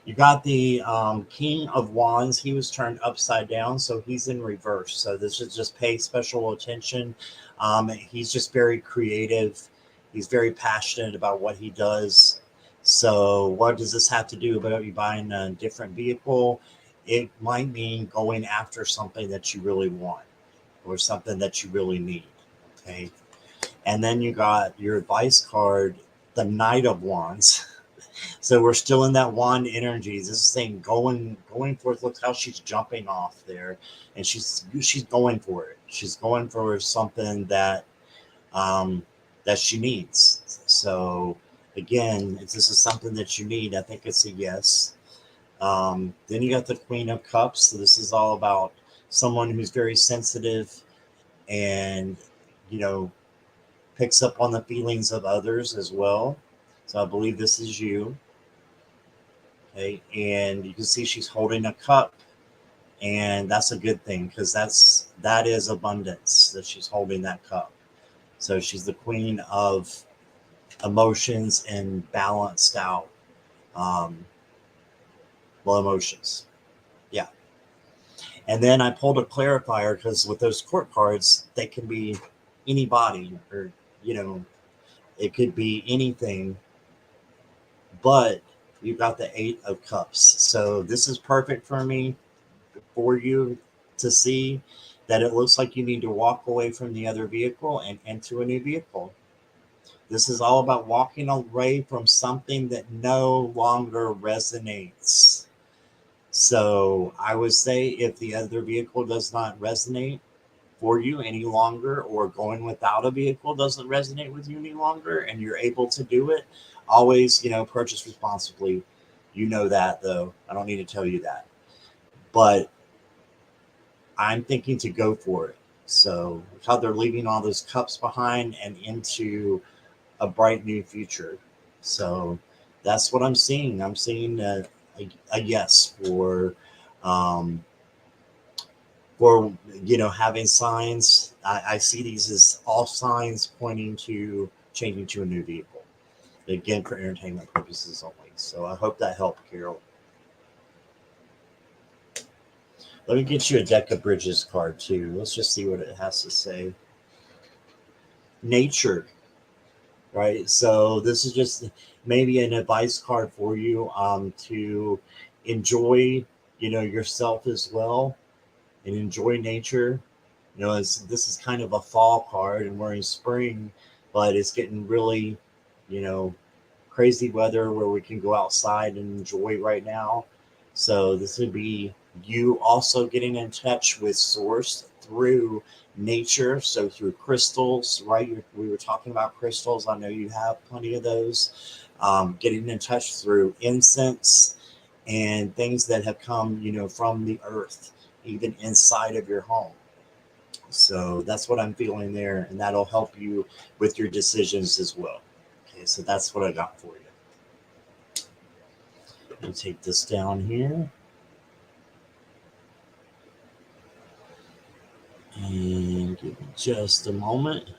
You got the King of Wands. He was turned upside down, so he's in reverse. So this is just pay special attention. He's just very creative. He's very passionate about what he does. So what does this have to do about you buying a different vehicle? It might mean going after something that you really want or something that you really need. Okay. And then you got your advice card, the Knight of Wands. So we're still in that wand energy. This is saying going forth. Look how she's jumping off there, and she's going for it. She's going for something um, that she needs. So again, if this is something that you need, I think it's a yes. Then you got the Queen of Cups. So this is all about someone who's very sensitive and you know picks up on the feelings of others as well. So I believe this is you. Okay, and you can see she's holding a cup, and that's a good thing because that is abundance that she's holding that cup. So she's the queen of emotions and balanced out, um, well, emotions. Yeah, and then I pulled a clarifier because with those court cards, they can be anybody, or you know, it could be anything, but you got the Eight of Cups. So this is perfect for me for you to see that it looks like you need to walk away from the other vehicle and into a new vehicle. This is all about walking away from something that no longer resonates. So I would say if the other vehicle does not resonate for you any longer, or going without a vehicle doesn't resonate with you any longer, and you're able to do it, always, purchase responsibly. You know that, though. I don't need to tell you that. But I'm thinking to go for it. So how they're leaving all those cups behind and into a bright new future. So that's what I'm seeing. I'm seeing a yes um, for having signs. I see these as all signs pointing to changing to a new vehicle. Again, for entertainment purposes only. So I hope that helped, Carol. Let me get you a deck of bridges card too. Let's just see what it has to say. Nature, right? So this is just maybe an advice card for you to enjoy, yourself as well, and enjoy nature. This is kind of a fall card, and we're in spring, but it's getting really, you know, crazy weather where we can go outside and enjoy right now. So this would be you also getting in touch with source through nature. So through crystals, right? We were talking about crystals. I know you have plenty of those. Getting in touch through incense and things that have come, from the earth, even inside of your home. So that's what I'm feeling there, and that'll help you with your decisions as well. Okay, so that's what I got for you. Let me take this down here. And give me just a moment.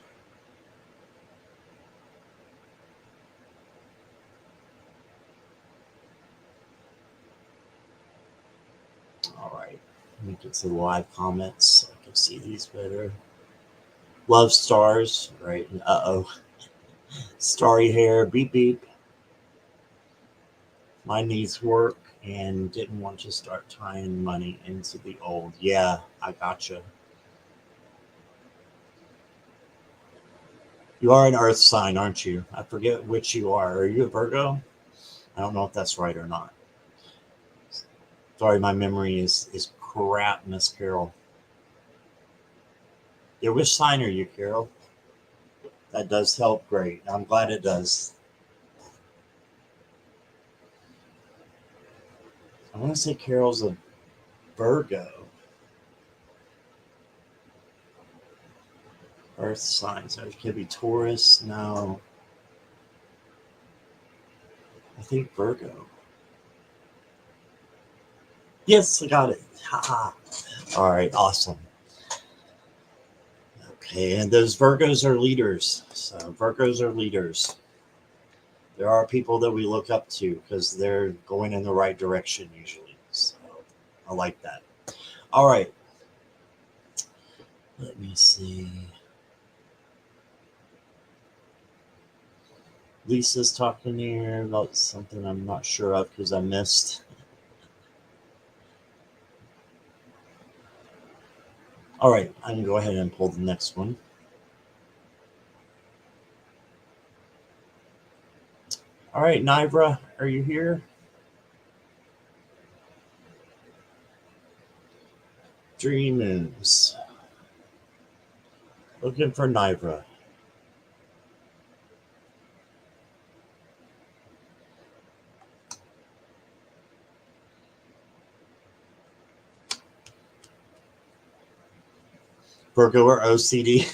All right. Let me get to the live comments so I can see these better. Love stars, right? Uh-oh. Starry hair, beep beep. My needs work and didn't want to start tying money into the old. Yeah, I gotcha. You are an earth sign, aren't you? I forget which you are. Are you a Virgo? I don't know if that's right or not. Sorry, my memory is crap, Miss Carol. Yeah, which sign are you, Carol? That does help. Great. I'm glad it does. I want to say Carol's a Virgo. Earth sign. So it could be Taurus. No. I think Virgo. Yes, I got it. Ha. All right, awesome. Okay, and those Virgos are leaders. So Virgos are leaders. There are people that we look up to because they're going in the right direction usually. So I like that. All right. Let me see. Lisa's talking here about something I'm not sure of because I missed. All right, I can go ahead and pull the next one. All right, Nivra, are you here? Dreams. Looking for Nivra. Virgo or OCD?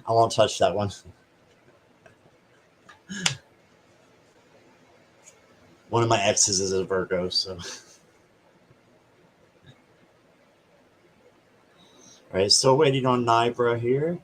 I won't touch that one. One of my exes is a Virgo, so. All right, still waiting on Nivra here.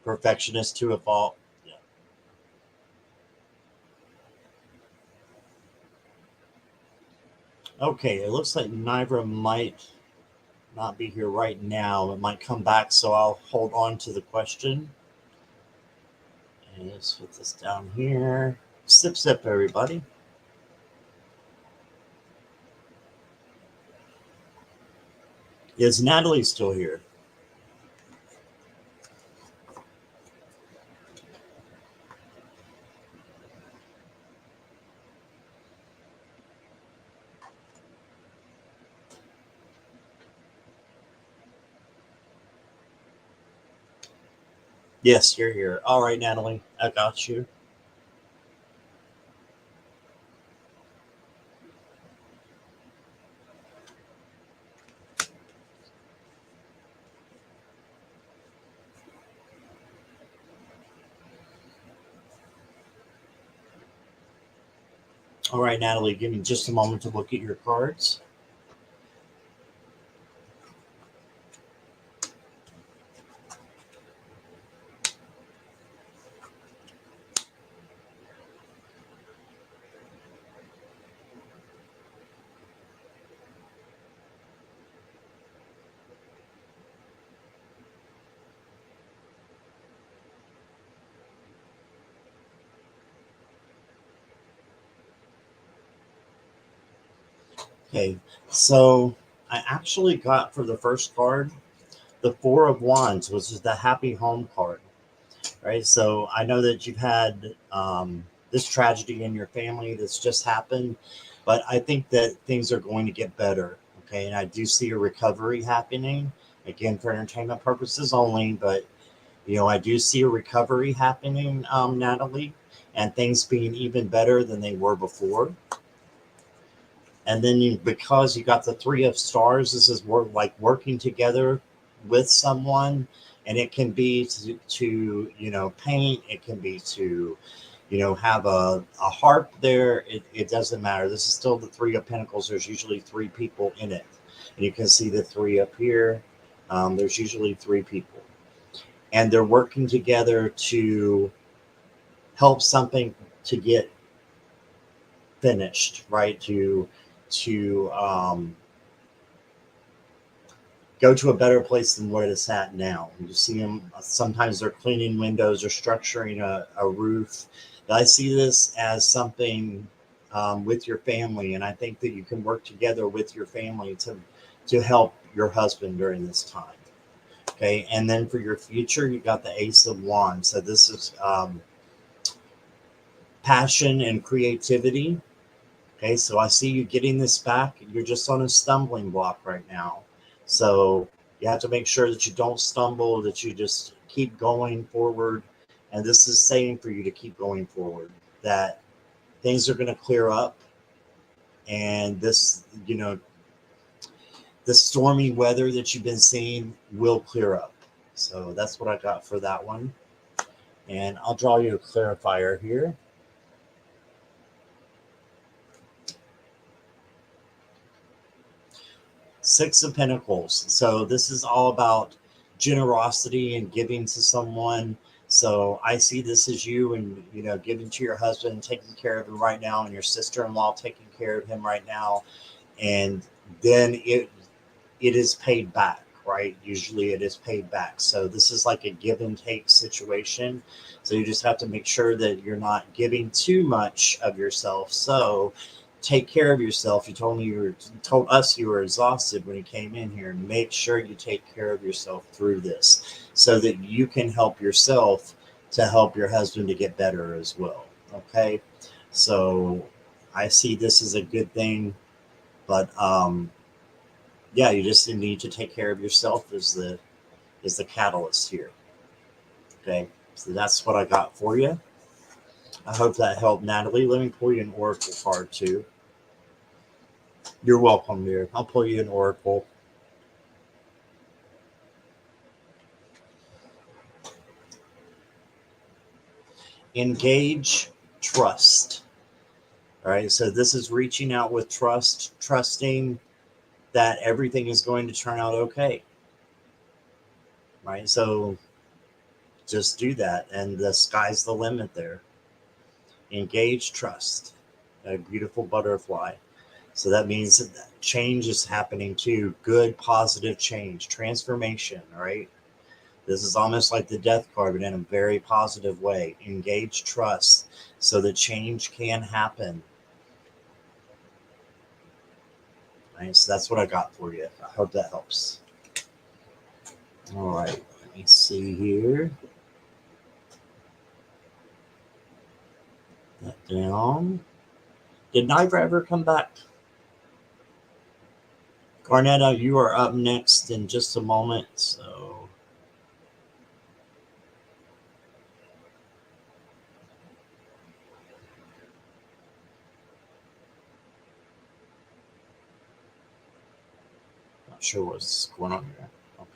Perfectionist to a fault. Yeah. Okay, it looks like Nivra might not be here right now. It might come back, so I'll hold on to the question. And let's put this down here. Sip, sip, everybody. Is Natalie still here? Yes, you're here. All right, Natalie, I got you. All right, Natalie, give me just a moment to look at your cards. Okay, so I actually got for the first card the Four of Wands, which is the Happy Home card. Right, so I know that you've had this tragedy in your family that's just happened, but I think that things are going to get better. Okay, and I do see a recovery happening, again for entertainment purposes only, but I do see a recovery happening, Natalie, and things being even better than they were before. And then because you got the Three of Stars, this is like working together with someone, and it can be to paint. It can be to have a harp there. It doesn't matter. This is still the Three of Pentacles. There's usually three people in it, and you can see the three up here. There's usually three people, and they're working together to help something to get finished, right? To go to a better place than where it's at now. You see them, sometimes they're cleaning windows or structuring a roof. I see this as something with your family, and I think that you can work together with your family to help your husband during this time. Okay, and then for your future, you got the Ace of Wands. So this is passion and creativity. Okay, so I see you getting this back. You're just on a stumbling block right now. So you have to make sure that you don't stumble, that you just keep going forward. And this is saying for you to keep going forward, that things are going to clear up. And the stormy weather that you've been seeing will clear up. So that's what I got for that one. And I'll draw you a clarifier here. Six of Pentacles. So this is all about generosity and giving to someone. So I see this as you and giving to your husband, taking care of him right now, and your sister-in-law taking care of him right now. And then it is paid back, right? Usually it is paid back. So this is like a give and take situation. So you just have to make sure that you're not giving too much of yourself. So take care of yourself. You told us you were exhausted when you came in here. Make sure you take care of yourself through this so that you can help yourself to help your husband to get better as well. Okay. So I see this as a good thing, but yeah, you just need to take care of yourself as the catalyst here. Okay. So that's what I got for you. I hope that helped, Natalie. Let me pull you an oracle card too. You're welcome, dear. I'll pull you an oracle. Engage, trust. All right. So this is reaching out with trust, trusting that everything is going to turn out okay. Right. So just do that, and the sky's the limit there. Engage, trust. A beautiful butterfly. So that means that change is happening too. Good, positive change, transformation. All right. This is almost like the death card, but in a very positive way. Engage, trust, so that change can happen. Right, so that's what I got for you. I hope that helps. All right, let me see here. That down. Did Niagara ever come back? Garnetta, you are up next in just a moment. So sure what's going on here. Okay.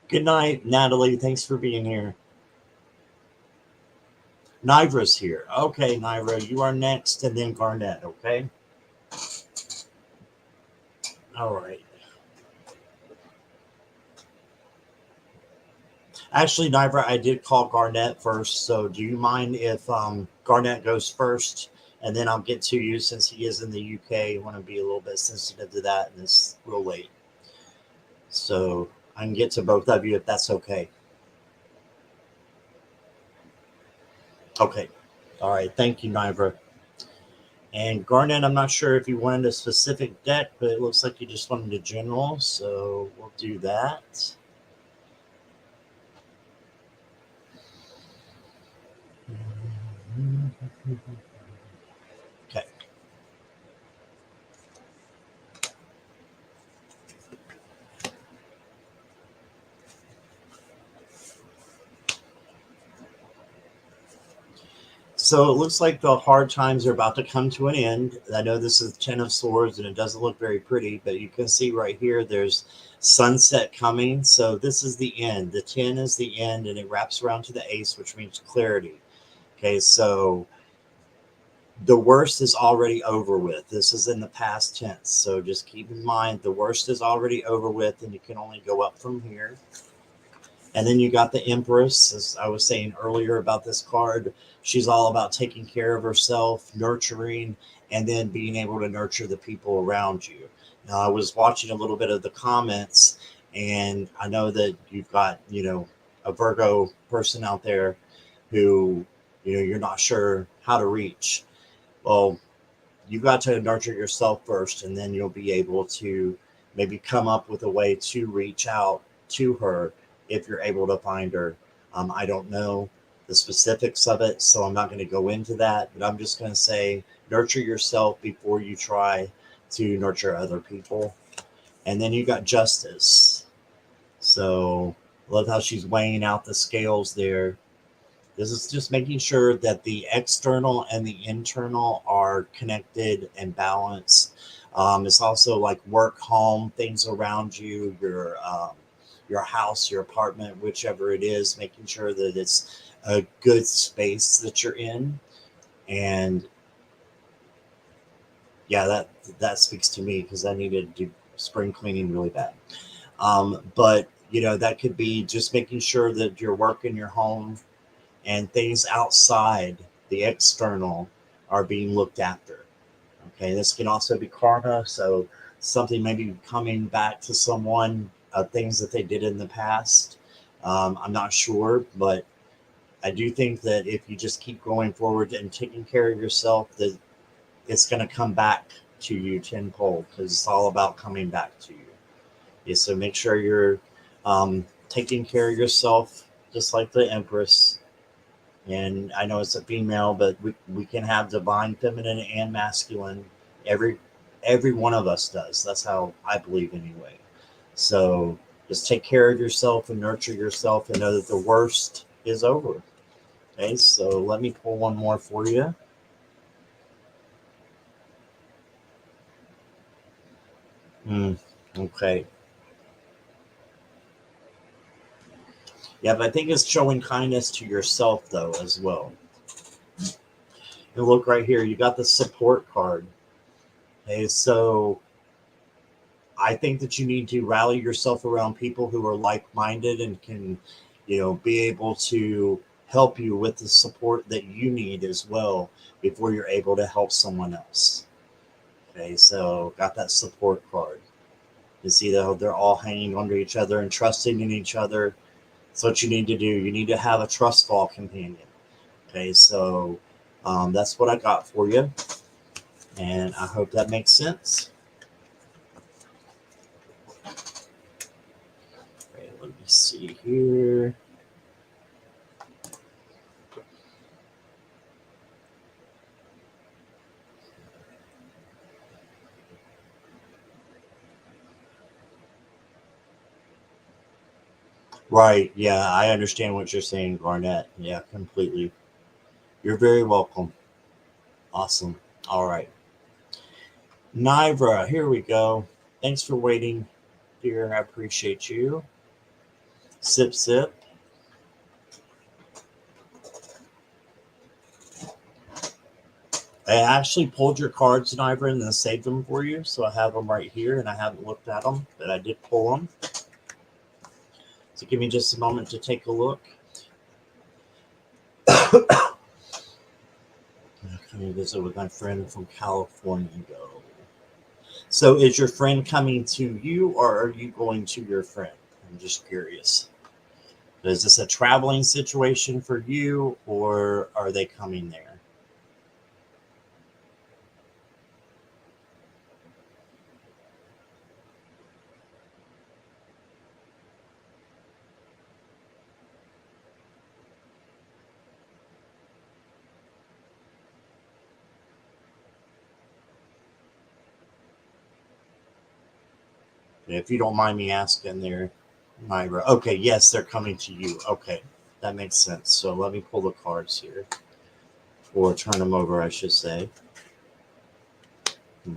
Good night, Natalie. Thanks for being here. Nivra's here. Okay, Nivra, you are next, and then Garnett, okay? All right. Actually, Nivra, I did call Garnett first, so do you mind if Garnett goes first, and then I'll get to you since he is in the UK. I want to be a little bit sensitive to that, and it's real late. So I can get to both of you if that's okay. Okay. All right. Thank you, Nivra. And Garnet, I'm not sure if you wanted a specific deck, but it looks like you just wanted a general, so we'll do that. Okay. So it looks like the hard times are about to come to an end. I know this is 10 of Swords and it doesn't look very pretty, but you can see right here there's sunset coming. So this is the end. The 10 is the end and it wraps around to the ace, which means clarity. Okay, so the worst is already over with. This is in the past tense. So just keep in mind the worst is already over with and you can only go up from here. And then you got the Empress, as I was saying earlier about this card. She's all about taking care of herself, nurturing, and then being able to nurture the people around you. Now, I was watching a little bit of the comments, and I know that you've got, a Virgo person out there who, you're not sure how to reach. Well, you got to nurture yourself first, and then you'll be able to maybe come up with a way to reach out to her if you're able to find her. I don't know the specifics of it, so I'm not going to go into that, but I'm just going to say nurture yourself before you try to nurture other people. And then you got Justice. So love how she's weighing out the scales there. This is just making sure that the external and the internal are connected and balanced. It's also like work, home, things around you, your house, your apartment, whichever it is, making sure that it's a good space that you're in. And yeah, that speaks to me because I needed to do spring cleaning really bad. But that could be just making sure that your work in your home and things outside the external are being looked after. Okay, this can also be karma. So something maybe coming back to someone, things that they did in the past. I'm not sure, but I do think that if you just keep going forward and taking care of yourself, that it's going to come back to you tenfold because it's all about coming back to you. Yeah, so make sure you're taking care of yourself, just like the Empress. And I know it's a female, but we can have divine feminine and masculine. Every one of us does. That's how I believe anyway. So just take care of yourself and nurture yourself and know that the worst is over. Okay, so let me pull one more for you. Okay. Yeah, but I think it's showing kindness to yourself though as well. And look right here, you got the support card. Okay, so I think that you need to rally yourself around people who are like-minded and can, be able to help you with the support that you need as well before you're able to help someone else. Okay, so got that support card. You see that they're all hanging onto each other and trusting in each other. That's what you need to do. You need to have a trust fall companion. Okay, so that's what I got for you. And I hope that makes sense. Okay, let me see here. Right. Yeah, I understand what you're saying, Garnett. Yeah, completely. You're very welcome. Awesome. All right. Nivra, here we go. Thanks for waiting, dear. I appreciate you. Sip, sip. I actually pulled your cards, Nivra, and then saved them for you. So I have them right here, and I haven't looked at them, but I did pull them. So give me just a moment to take a look. I'm coming to visit with my friend from California. Go. So is your friend coming to you, or are you going to your friend? I'm just curious. Is this a traveling situation for you, or are they coming there? If you don't mind me asking there, Myra. Okay, yes, they're coming to you. Okay, that makes sense. So let me pull the cards here, or turn them over, I should say. Hmm.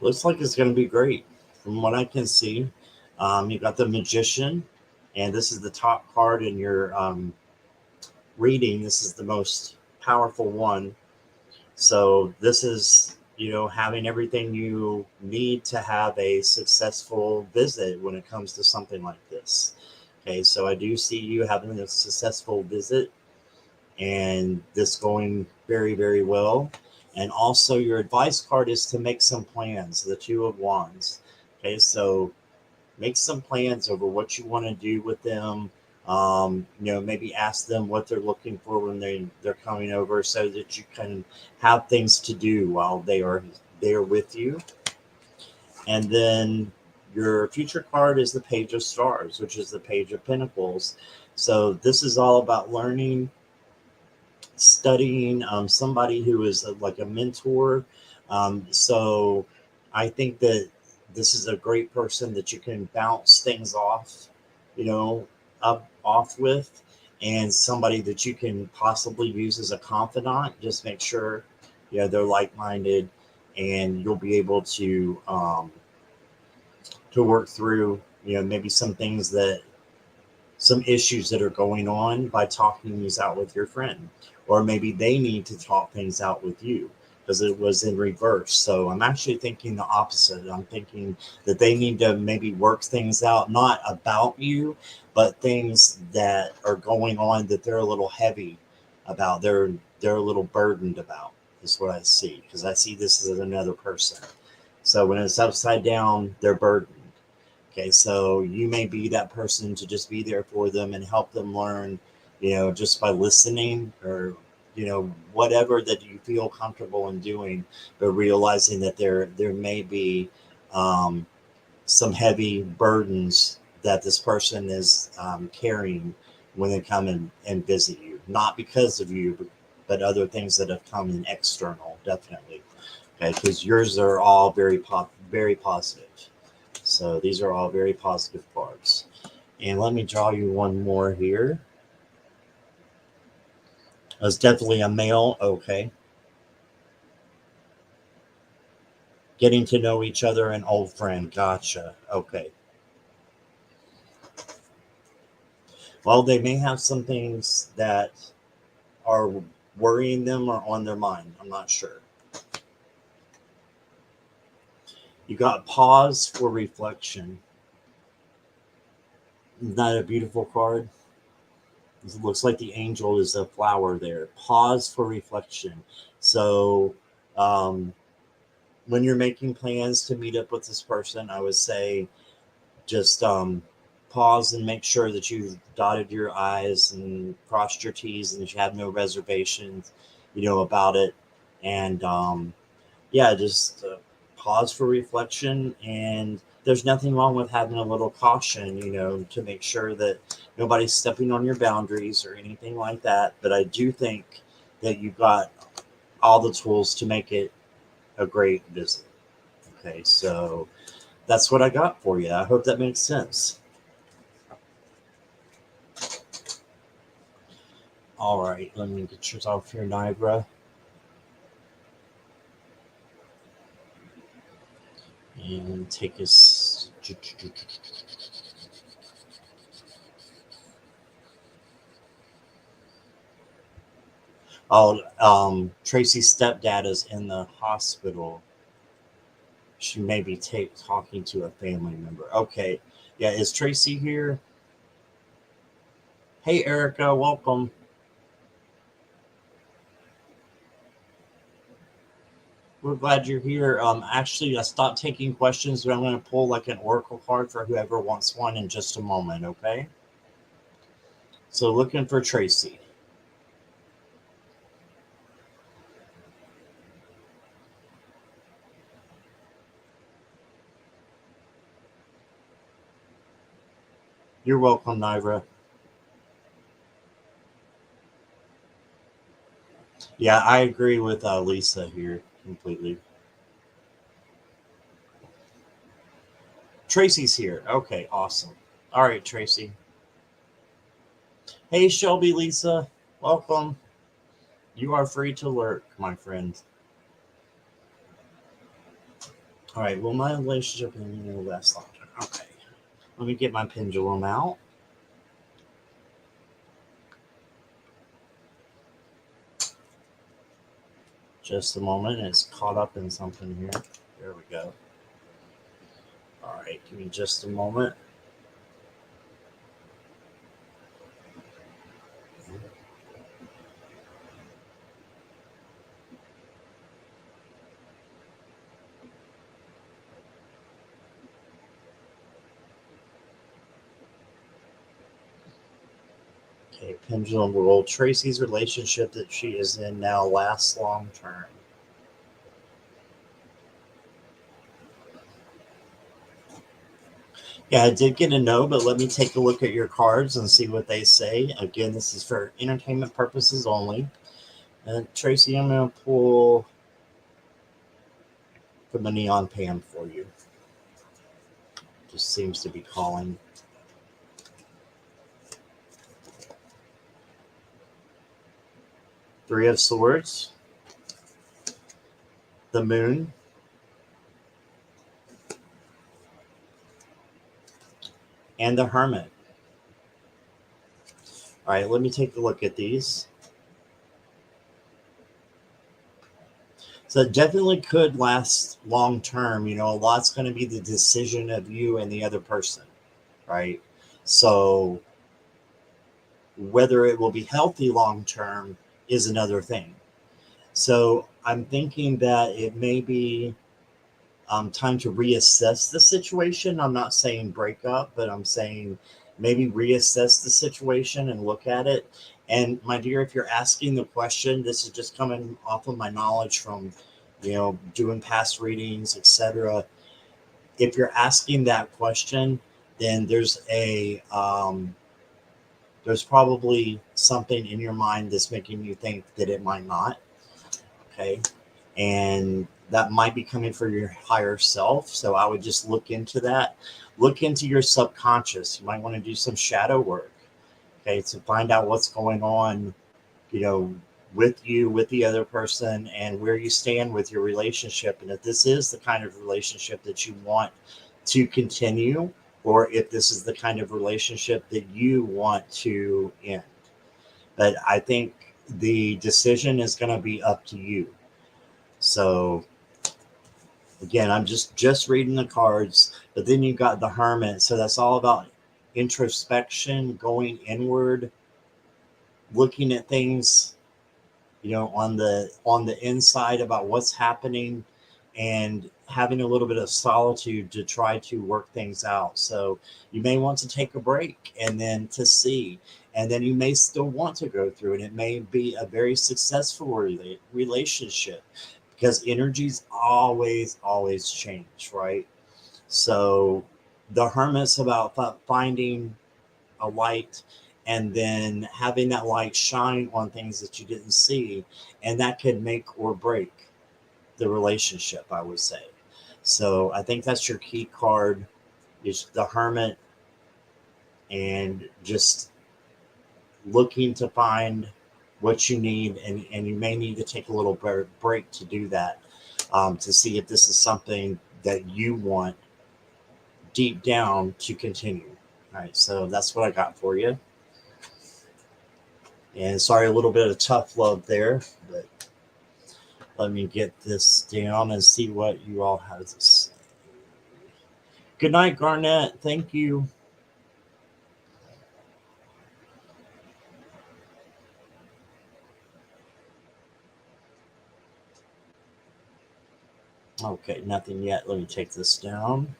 Looks like it's going to be great. From what I can see, you got the Magician, and this is the top card in your reading. This is the most powerful one. So this is, having everything you need to have a successful visit when it comes to something like this. Okay, so I do see you having a successful visit and this going very, very well. And also, your advice card is to make some plans, the Two of Wands. Okay, so make some plans over what you want to do with them. Maybe ask them what they're looking for when they're coming over, so that you can have things to do while they are there with you. And then your future card is the Page of Stars, which is the Page of Pentacles. So this is all about learning, studying, somebody who is like a mentor. So I think that this is a great person that you can bounce things off, you know, up off with, and somebody that you can possibly use as a confidant. Just make sure, they're like minded, and you'll be able to work through, maybe some issues that are going on by talking these out with your friend, or maybe they need to talk things out with you because it was in reverse. So I'm actually thinking the opposite. I'm thinking that they need to maybe work things out, not about you, but things that are going on that they're a little heavy about, they're a little burdened about, is what I see, because I see this as another person. So when it's upside down, they're burdened. Okay, so you may be that person to just be there for them and help them learn, just by listening, or, whatever that you feel comfortable in doing, but realizing that there may be um, some heavy burdens that this person is carrying when they come and visit you, not because of you, but other things that have come in external, definitely. Okay, because yours are all very positive. So these are all very positive cards. And let me draw you one more here. It's definitely a male. Okay. Getting to know each other, an old friend. Gotcha. Okay. Well, they may have some things that are worrying them or on their mind. I'm not sure. You got pause for reflection. Isn't that a beautiful card? It looks like the angel is a flower there. Pause for reflection. So, um, when you're making plans to meet up with this person, I would say just pause and make sure that you've dotted your I's and crossed your T's, and that you have no reservations, about it. And yeah, just pause for reflection. And there's nothing wrong with having a little caution, to make sure that nobody's stepping on your boundaries or anything like that. But I do think that you've got all the tools to make it a great visit. Okay, so that's what I got for you. I hope that makes sense. All right, let me get yours off here, Nibra. And take us. Oh, Tracy's stepdad is in the hospital. She may be talking to a family member. Okay. Yeah, is Tracy here? Hey, Erica, welcome. We're glad you're here. Actually, I stopped taking questions, but I'm going to pull like an oracle card for whoever wants one in just a moment, okay? So looking for Tracy. You're welcome, Nivra. Yeah, I agree with Lisa here completely. Tracy's here. Okay, awesome. All right, Tracy. Hey, Shelby, Lisa, welcome. You are free to lurk, my friend. All right, well, my relationship will last longer. Okay, let me get my pendulum out. Just a moment, it's caught up in something here. There we go. All right, give me just a moment. Okay, pendulum will Tracy's relationship that she is in now lasts long term. Yeah, I did get a no, but let me take a look at your cards and see what they say. Again, this is for entertainment purposes only. Tracy, I'm going to pull from the Neon Pan for you. Just seems to be calling. Three of Swords, the Moon, and the Hermit. All right, let me take a look at these. So it definitely could last long term. You know, a lot's going to be the decision of you and the other person, right? So whether it will be healthy long term is another thing. So I'm thinking that it may be time to reassess the situation. I'm not saying break up, but I'm saying maybe reassess the situation and look at it. And my dear, if you're asking the question, this is just coming off of my knowledge from, doing past readings, etc. If you're asking that question, then there's probably something in your mind that's making you think that it might not. Okay. And that might be coming from your higher self. So I would just look into that. Look into your subconscious. You might want to do some shadow work, okay, to find out what's going on, with you, with the other person, and where you stand with your relationship. And if this is the kind of relationship that you want to continue, or if this is the kind of relationship that you want to end. But I think the decision is going to be up to you. So again, I'm just reading the cards, but then you got the Hermit. So that's all about introspection, going inward, looking at things, on the inside about what's happening, and having a little bit of solitude to try to work things out. So you may want to take a break and then to see, and then you may still want to go through it. It may be a very successful relationship, because energies always change, right? So the Hermit's about finding a light and then having that light shine on things that you didn't see, and that could make or break the relationship, I would say. So I think that's your key card, is the Hermit, and just looking to find what you need, and you may need to take a little break to do that, to see if this is something that you want deep down to continue. All right, so that's what I got for you. And sorry, a little bit of tough love there, but let me get this down and see what you all have to say. Good night, Garnett. Thank you. Okay, nothing yet. Let me take this down.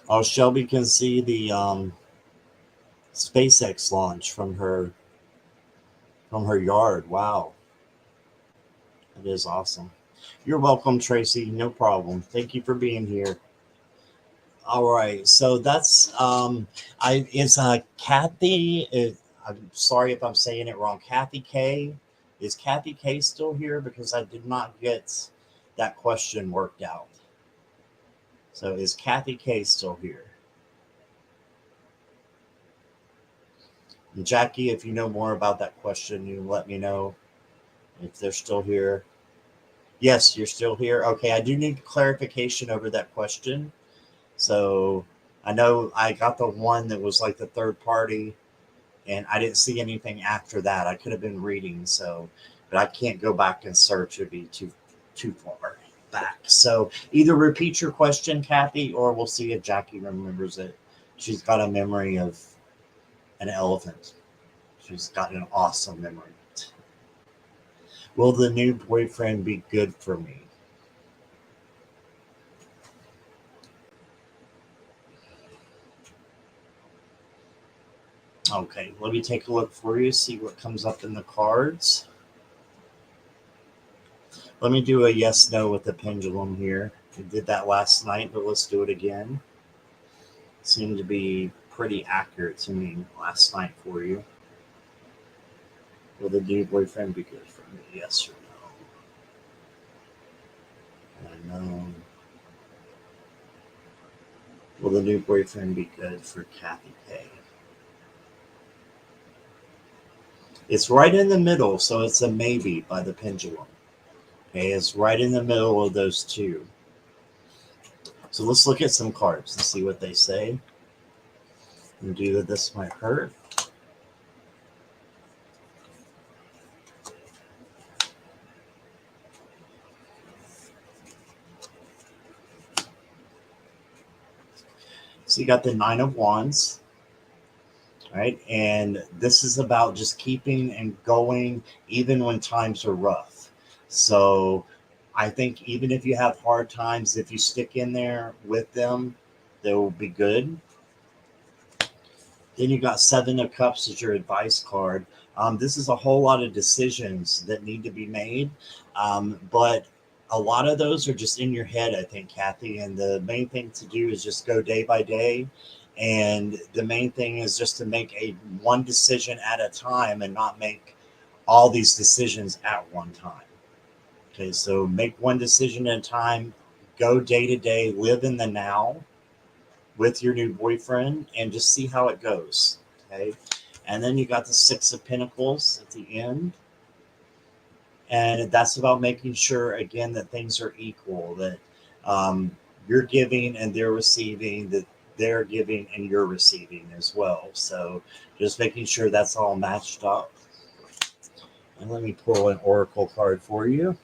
Oh, Shelby can see the SpaceX launch from her yard. Wow, that is awesome. You're welcome, Tracy. No problem. Thank you for being here. All right, so that's I it's Kathy. I'm sorry if I'm saying it wrong. Kathy K. Is Kathy K still here? Because I did not get that question worked out. So is Kathy K still here? And Jackie, if you know more about that question, you let me know if they're still here. Yes, you're still here. Okay, I do need clarification over that question. So I know I got the one that was like the third party, and I didn't see anything after that. I could have been reading, so but I can't go back and search. It'd be too far back. So either repeat your question, Kathy, or we'll see if Jackie remembers it. She's got a memory of an elephant. She's got an awesome memory. Will the new boyfriend be good for me? Okay, let me take a look for you, see what comes up in the cards. Let me do a yes no with the pendulum here. I did that last night, but let's do it again. Seemed to be pretty accurate to me last night for you. Will the new boyfriend be good for me? Yes or no? I know. Will the new boyfriend be good for Kathy K? It's right in the middle, so it's a maybe by the pendulum. Okay, it's right in the middle of those two. So let's look at some cards and see what they say. And do that. This might hurt. So you got the Nine of Wands, right? And this is about just keeping and going even when times are rough. So I think even if you have hard times, if you stick in there with them, they will be good. Then you got Seven of Cups as your advice card. This is a whole lot of decisions that need to be made, but a lot of those are just in your head, I think, Kathy. And the main thing to do is just go day by day. And the main thing is just to make a one decision at a time and not make all these decisions at one time. Okay, so make one decision at a time, go day to day, live in the now with your new boyfriend, and just see how it goes. Okay. And then you got the Six of Pentacles at the end. And that's about making sure, again, that things are equal, that you're giving and they're receiving, that they're giving and you're receiving as well. So just making sure that's all matched up. And let me pull an oracle card for you.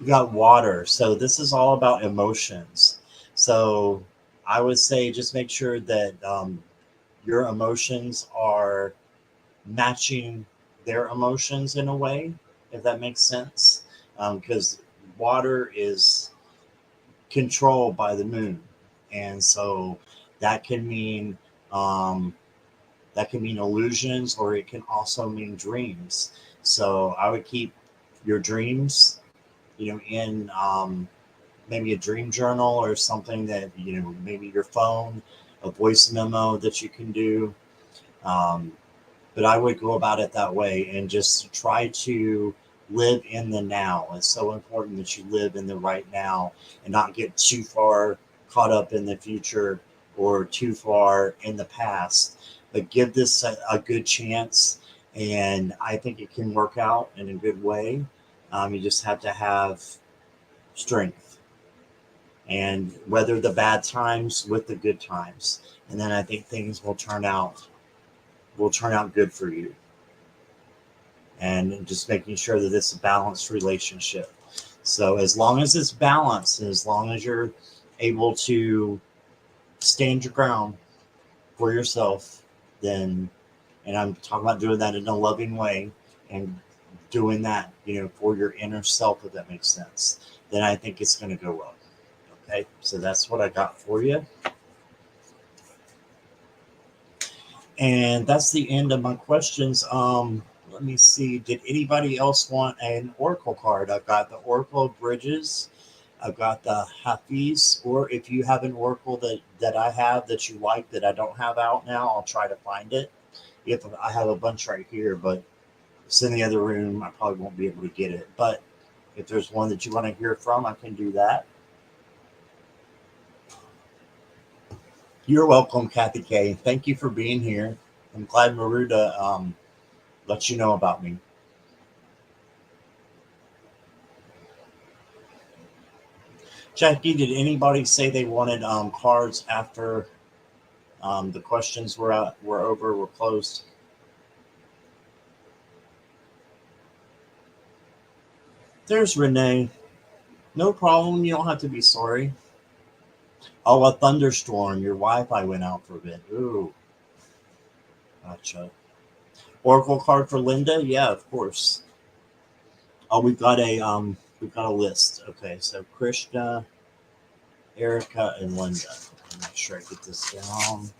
You got water. So this is all about emotions. So I would say just make sure that your emotions are matching their emotions in a way, if that makes sense. Because water is controlled by the moon, and so that can mean um, illusions, or it can also mean dreams. So I would keep your dreams in maybe a dream journal or something that, maybe your phone, a voice memo that you can do. Um, but I would go about it that way and just try to live in the now. It's so important that you live in the right now and not get too far caught up in the future or too far in the past, but give this a good chance. And I think it can work out in a good way. You just have to have strength and weather the bad times with the good times. And then I think things will turn out good for you. And just making sure that it's a balanced relationship. So as long as it's balanced, and as long as you're able to stand your ground for yourself, then, and I'm talking about doing that in a loving way and doing that, for your inner self, if that makes sense, then I think it's going to go well. Okay, so that's what I got for you. And that's the end of my questions. Let me see. Did anybody else want an Oracle card? I've got the Oracle of Bridges. I've got the Hafiz. Or if you have an Oracle that I have that you like that I don't have out now, I'll try to find it. If I have a bunch right here, but it's in the other room, I probably won't be able to get it. But if there's one that you want to hear from, I can do that. You're welcome, Kathy K. Thank you for being here. I'm glad Maruda let you know about me. Jackie, did anybody say they wanted cards after the questions were over, were closed? There's Renee. No problem. You don't have to be sorry. Oh, a thunderstorm. Your Wi-Fi went out for a bit. Ooh, gotcha. Oracle card for Linda? Yeah, of course. Oh, we've got a list. Okay, so Krishna, Erica, and Linda. Let me make sure I get this down.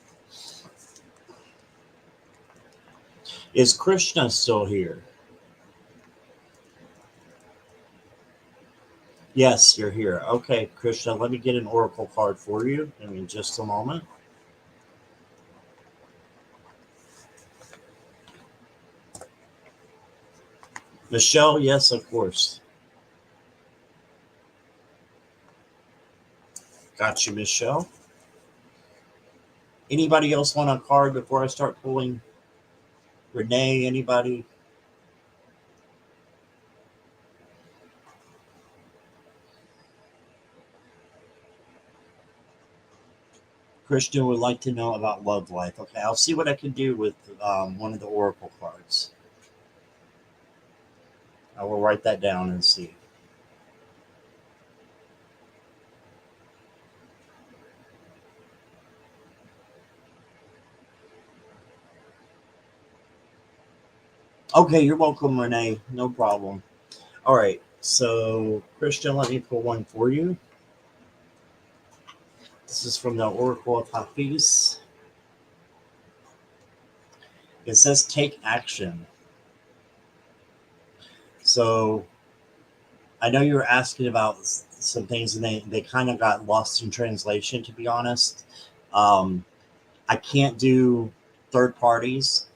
Is Krishna still here? Yes, you're here. Okay, Krishna, let me get an Oracle card for you in just a moment. Michelle, yes, of course. Got you, Michelle. Anybody else want a card before I start pulling? Renee, anybody? Christian would like to know about love life. Okay, I'll see what I can do with one of the Oracle cards. I will write that down and see. Okay, you're welcome, Renee. No problem. All right, so Christian, let me pull one for you. This is from the Oracle of Hafiz. It says take action. So I know you were asking about some things and they kind of got lost in translation, to be honest. Um, I can't do third parties,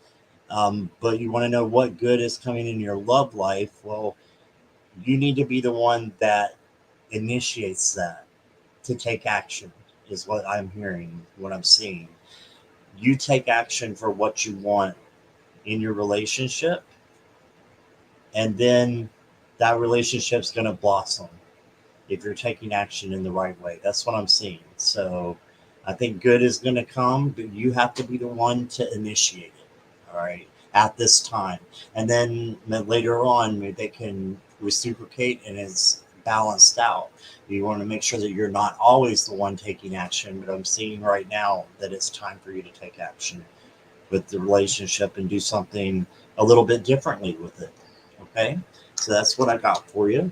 but you want to know what good is coming in your love life. Well, you need to be the one that initiates that to take action, is what I'm hearing, what I'm seeing. You take action for what you want in your relationship, and then that relationship's going to blossom if you're taking action in the right way. That's what I'm seeing. So I think good is going to come, but you have to be the one to initiate it. All right. At this time. And then later on, maybe they can reciprocate and it's balanced out. You want to make sure that you're not always the one taking action, but I'm seeing right now that it's time for you to take action with the relationship and do something a little bit differently with it. Okay. So that's what I got for you.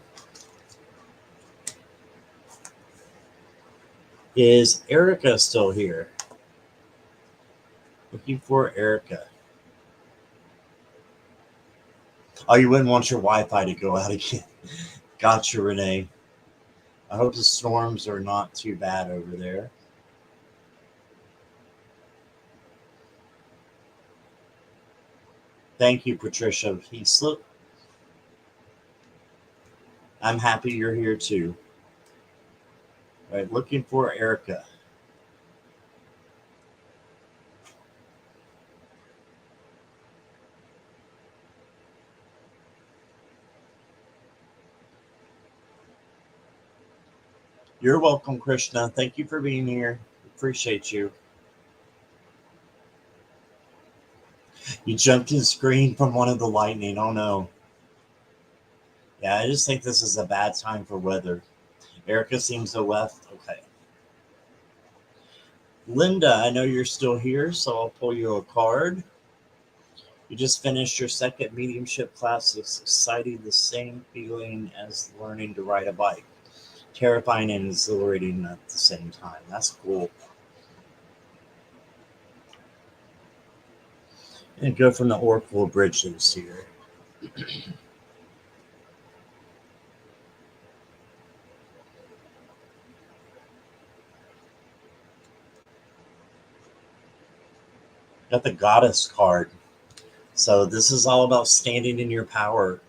Is Erica still here? Looking for Erica. Oh, you wouldn't want your Wi-Fi to go out again. Gotcha, Renee. I hope the storms are not too bad over there. Thank you, Patricia. I'm happy you're here too. All right, looking for Erica. You're welcome, Krishna. Thank you for being here. Appreciate you. You jumped in screen from one of the lightning. Oh no. Yeah, I just think this is a bad time for weather. Erica seems to have left. Okay. Linda, I know you're still here, so I'll pull you a card. You just finished your second mediumship class. It's exciting, the same feeling as learning to ride a bike. Terrifying and exhilarating at the same time. That's cool. And go from the Oracle Bridges here. Got the Goddess card. So this is all about standing in your power,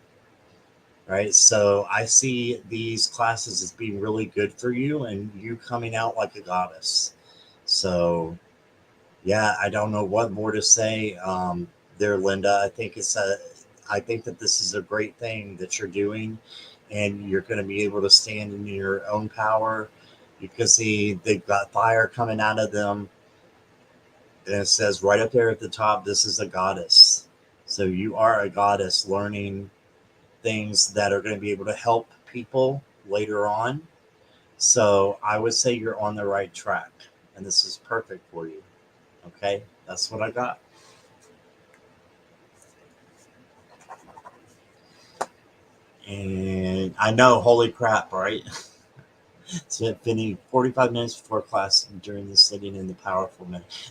right? So I see these classes as being really good for you and you coming out like a goddess. So yeah, I don't know what more to say there, Linda. I think that this is a great thing that you're doing, and you're going to be able to stand in your own power. You can see they've got fire coming out of them, and it says right up there at the top, "This is a goddess." So you are a goddess, learning things that are going to be able to help people later on. So I would say you're on the right track, and this is perfect for you. Okay, that's what I got. And I know, holy crap, right? Spending 45 minutes before class during the sitting in the powerful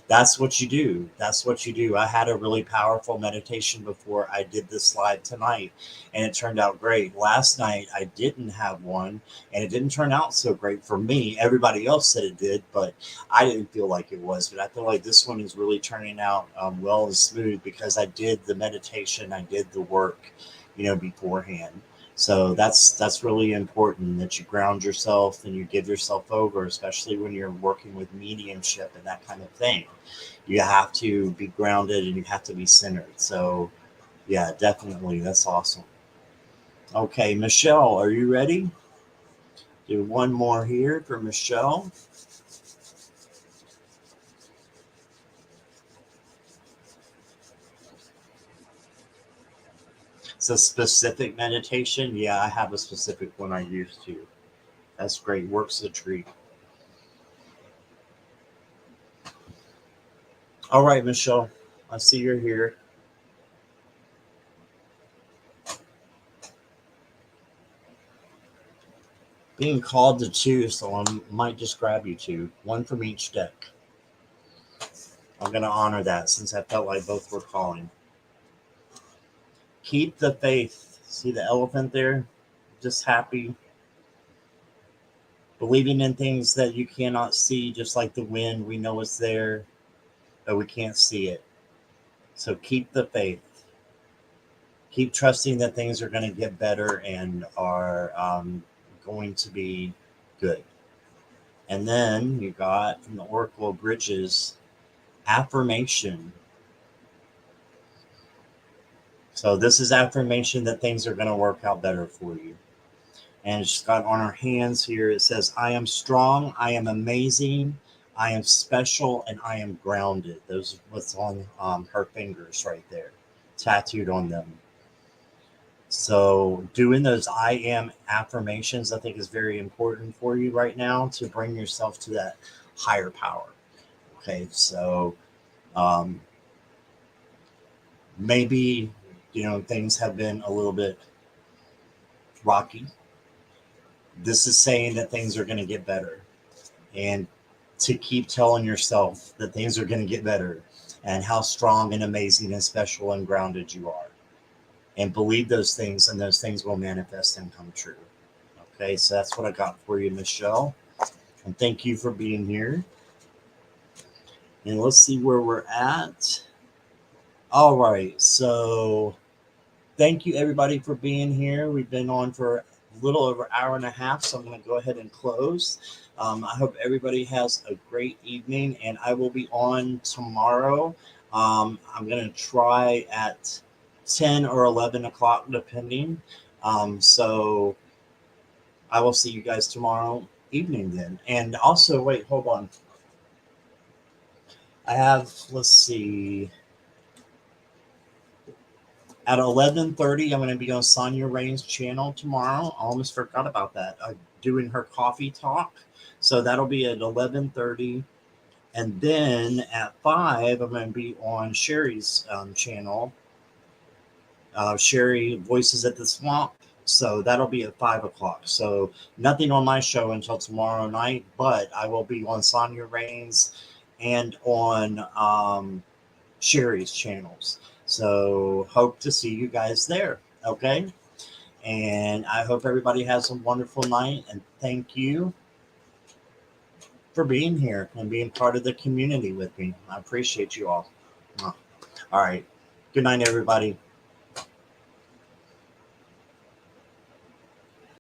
That's what you do. That's what you do. I had a really powerful meditation before I did this live tonight, and it turned out great. Last night, I didn't have one, and it didn't turn out so great for me. Everybody else said it did, but I didn't feel like it was. But I feel like this one is really turning out well and smooth because I did the meditation, I did the work, beforehand. So that's really important that you ground yourself and you give yourself over, especially when you're working with mediumship and that kind of thing. You have to be grounded and you have to be centered. So yeah, definitely. That's awesome. Okay, Michelle, are you ready? Do one more here for Michelle. It's a specific meditation. Yeah, I have a specific one I used to. That's great. Works a treat. All right, Michelle. I see you're here. Being called to two, so I might just grab you two, one from each deck. I'm going to honor that since I felt like both were calling. Keep the faith. See the elephant there? Just happy. Believing in things that you cannot see, just like the wind. We know it's there, but we can't see it. So keep the faith. Keep trusting that things are going to get better and are going to be good. And then you got from the Oracle of Bridges, affirmation. So this is affirmation that things are going to work out better for you. And she's got on her hands here, it says, I am strong, I am amazing, I am special, and I am grounded. Those are what's on her fingers right there, tattooed on them. So doing those I am affirmations, I think is very important for you right now to bring yourself to that higher power. Okay, so um, maybe, things have been a little bit rocky. This is saying that things are going to get better, and to keep telling yourself that things are going to get better and how strong and amazing and special and grounded you are, and believe those things, and those things will manifest and come true. Okay, so that's what I got for you, Michelle. And thank you for being here. And let's see where we're at. All right, so thank you everybody for being here. We've been on for a little over an hour and a half, so I'm going to go ahead and close. I hope everybody has a great evening, and I will be on tomorrow. I'm going to try at 10 or 11 o'clock, depending. So I will see you guys tomorrow evening then. And also, wait, hold on. I have, let's see, at 11:30, I'm going to be on Sonia Rain's channel tomorrow. I almost forgot about that. Doing her coffee talk. So that'll be at 11:30. And then at 5, I'm going to be on Sherry's channel. Sherry Voices at the Swamp. So that'll be at 5 o'clock. So nothing on my show until tomorrow night, but I will be on Sonia Rain's and on Sherry's channels. So hope to see you guys there. Okay. And I hope everybody has a wonderful night. And thank you for being here and being part of the community with me. I appreciate you all. All right. Good night, everybody.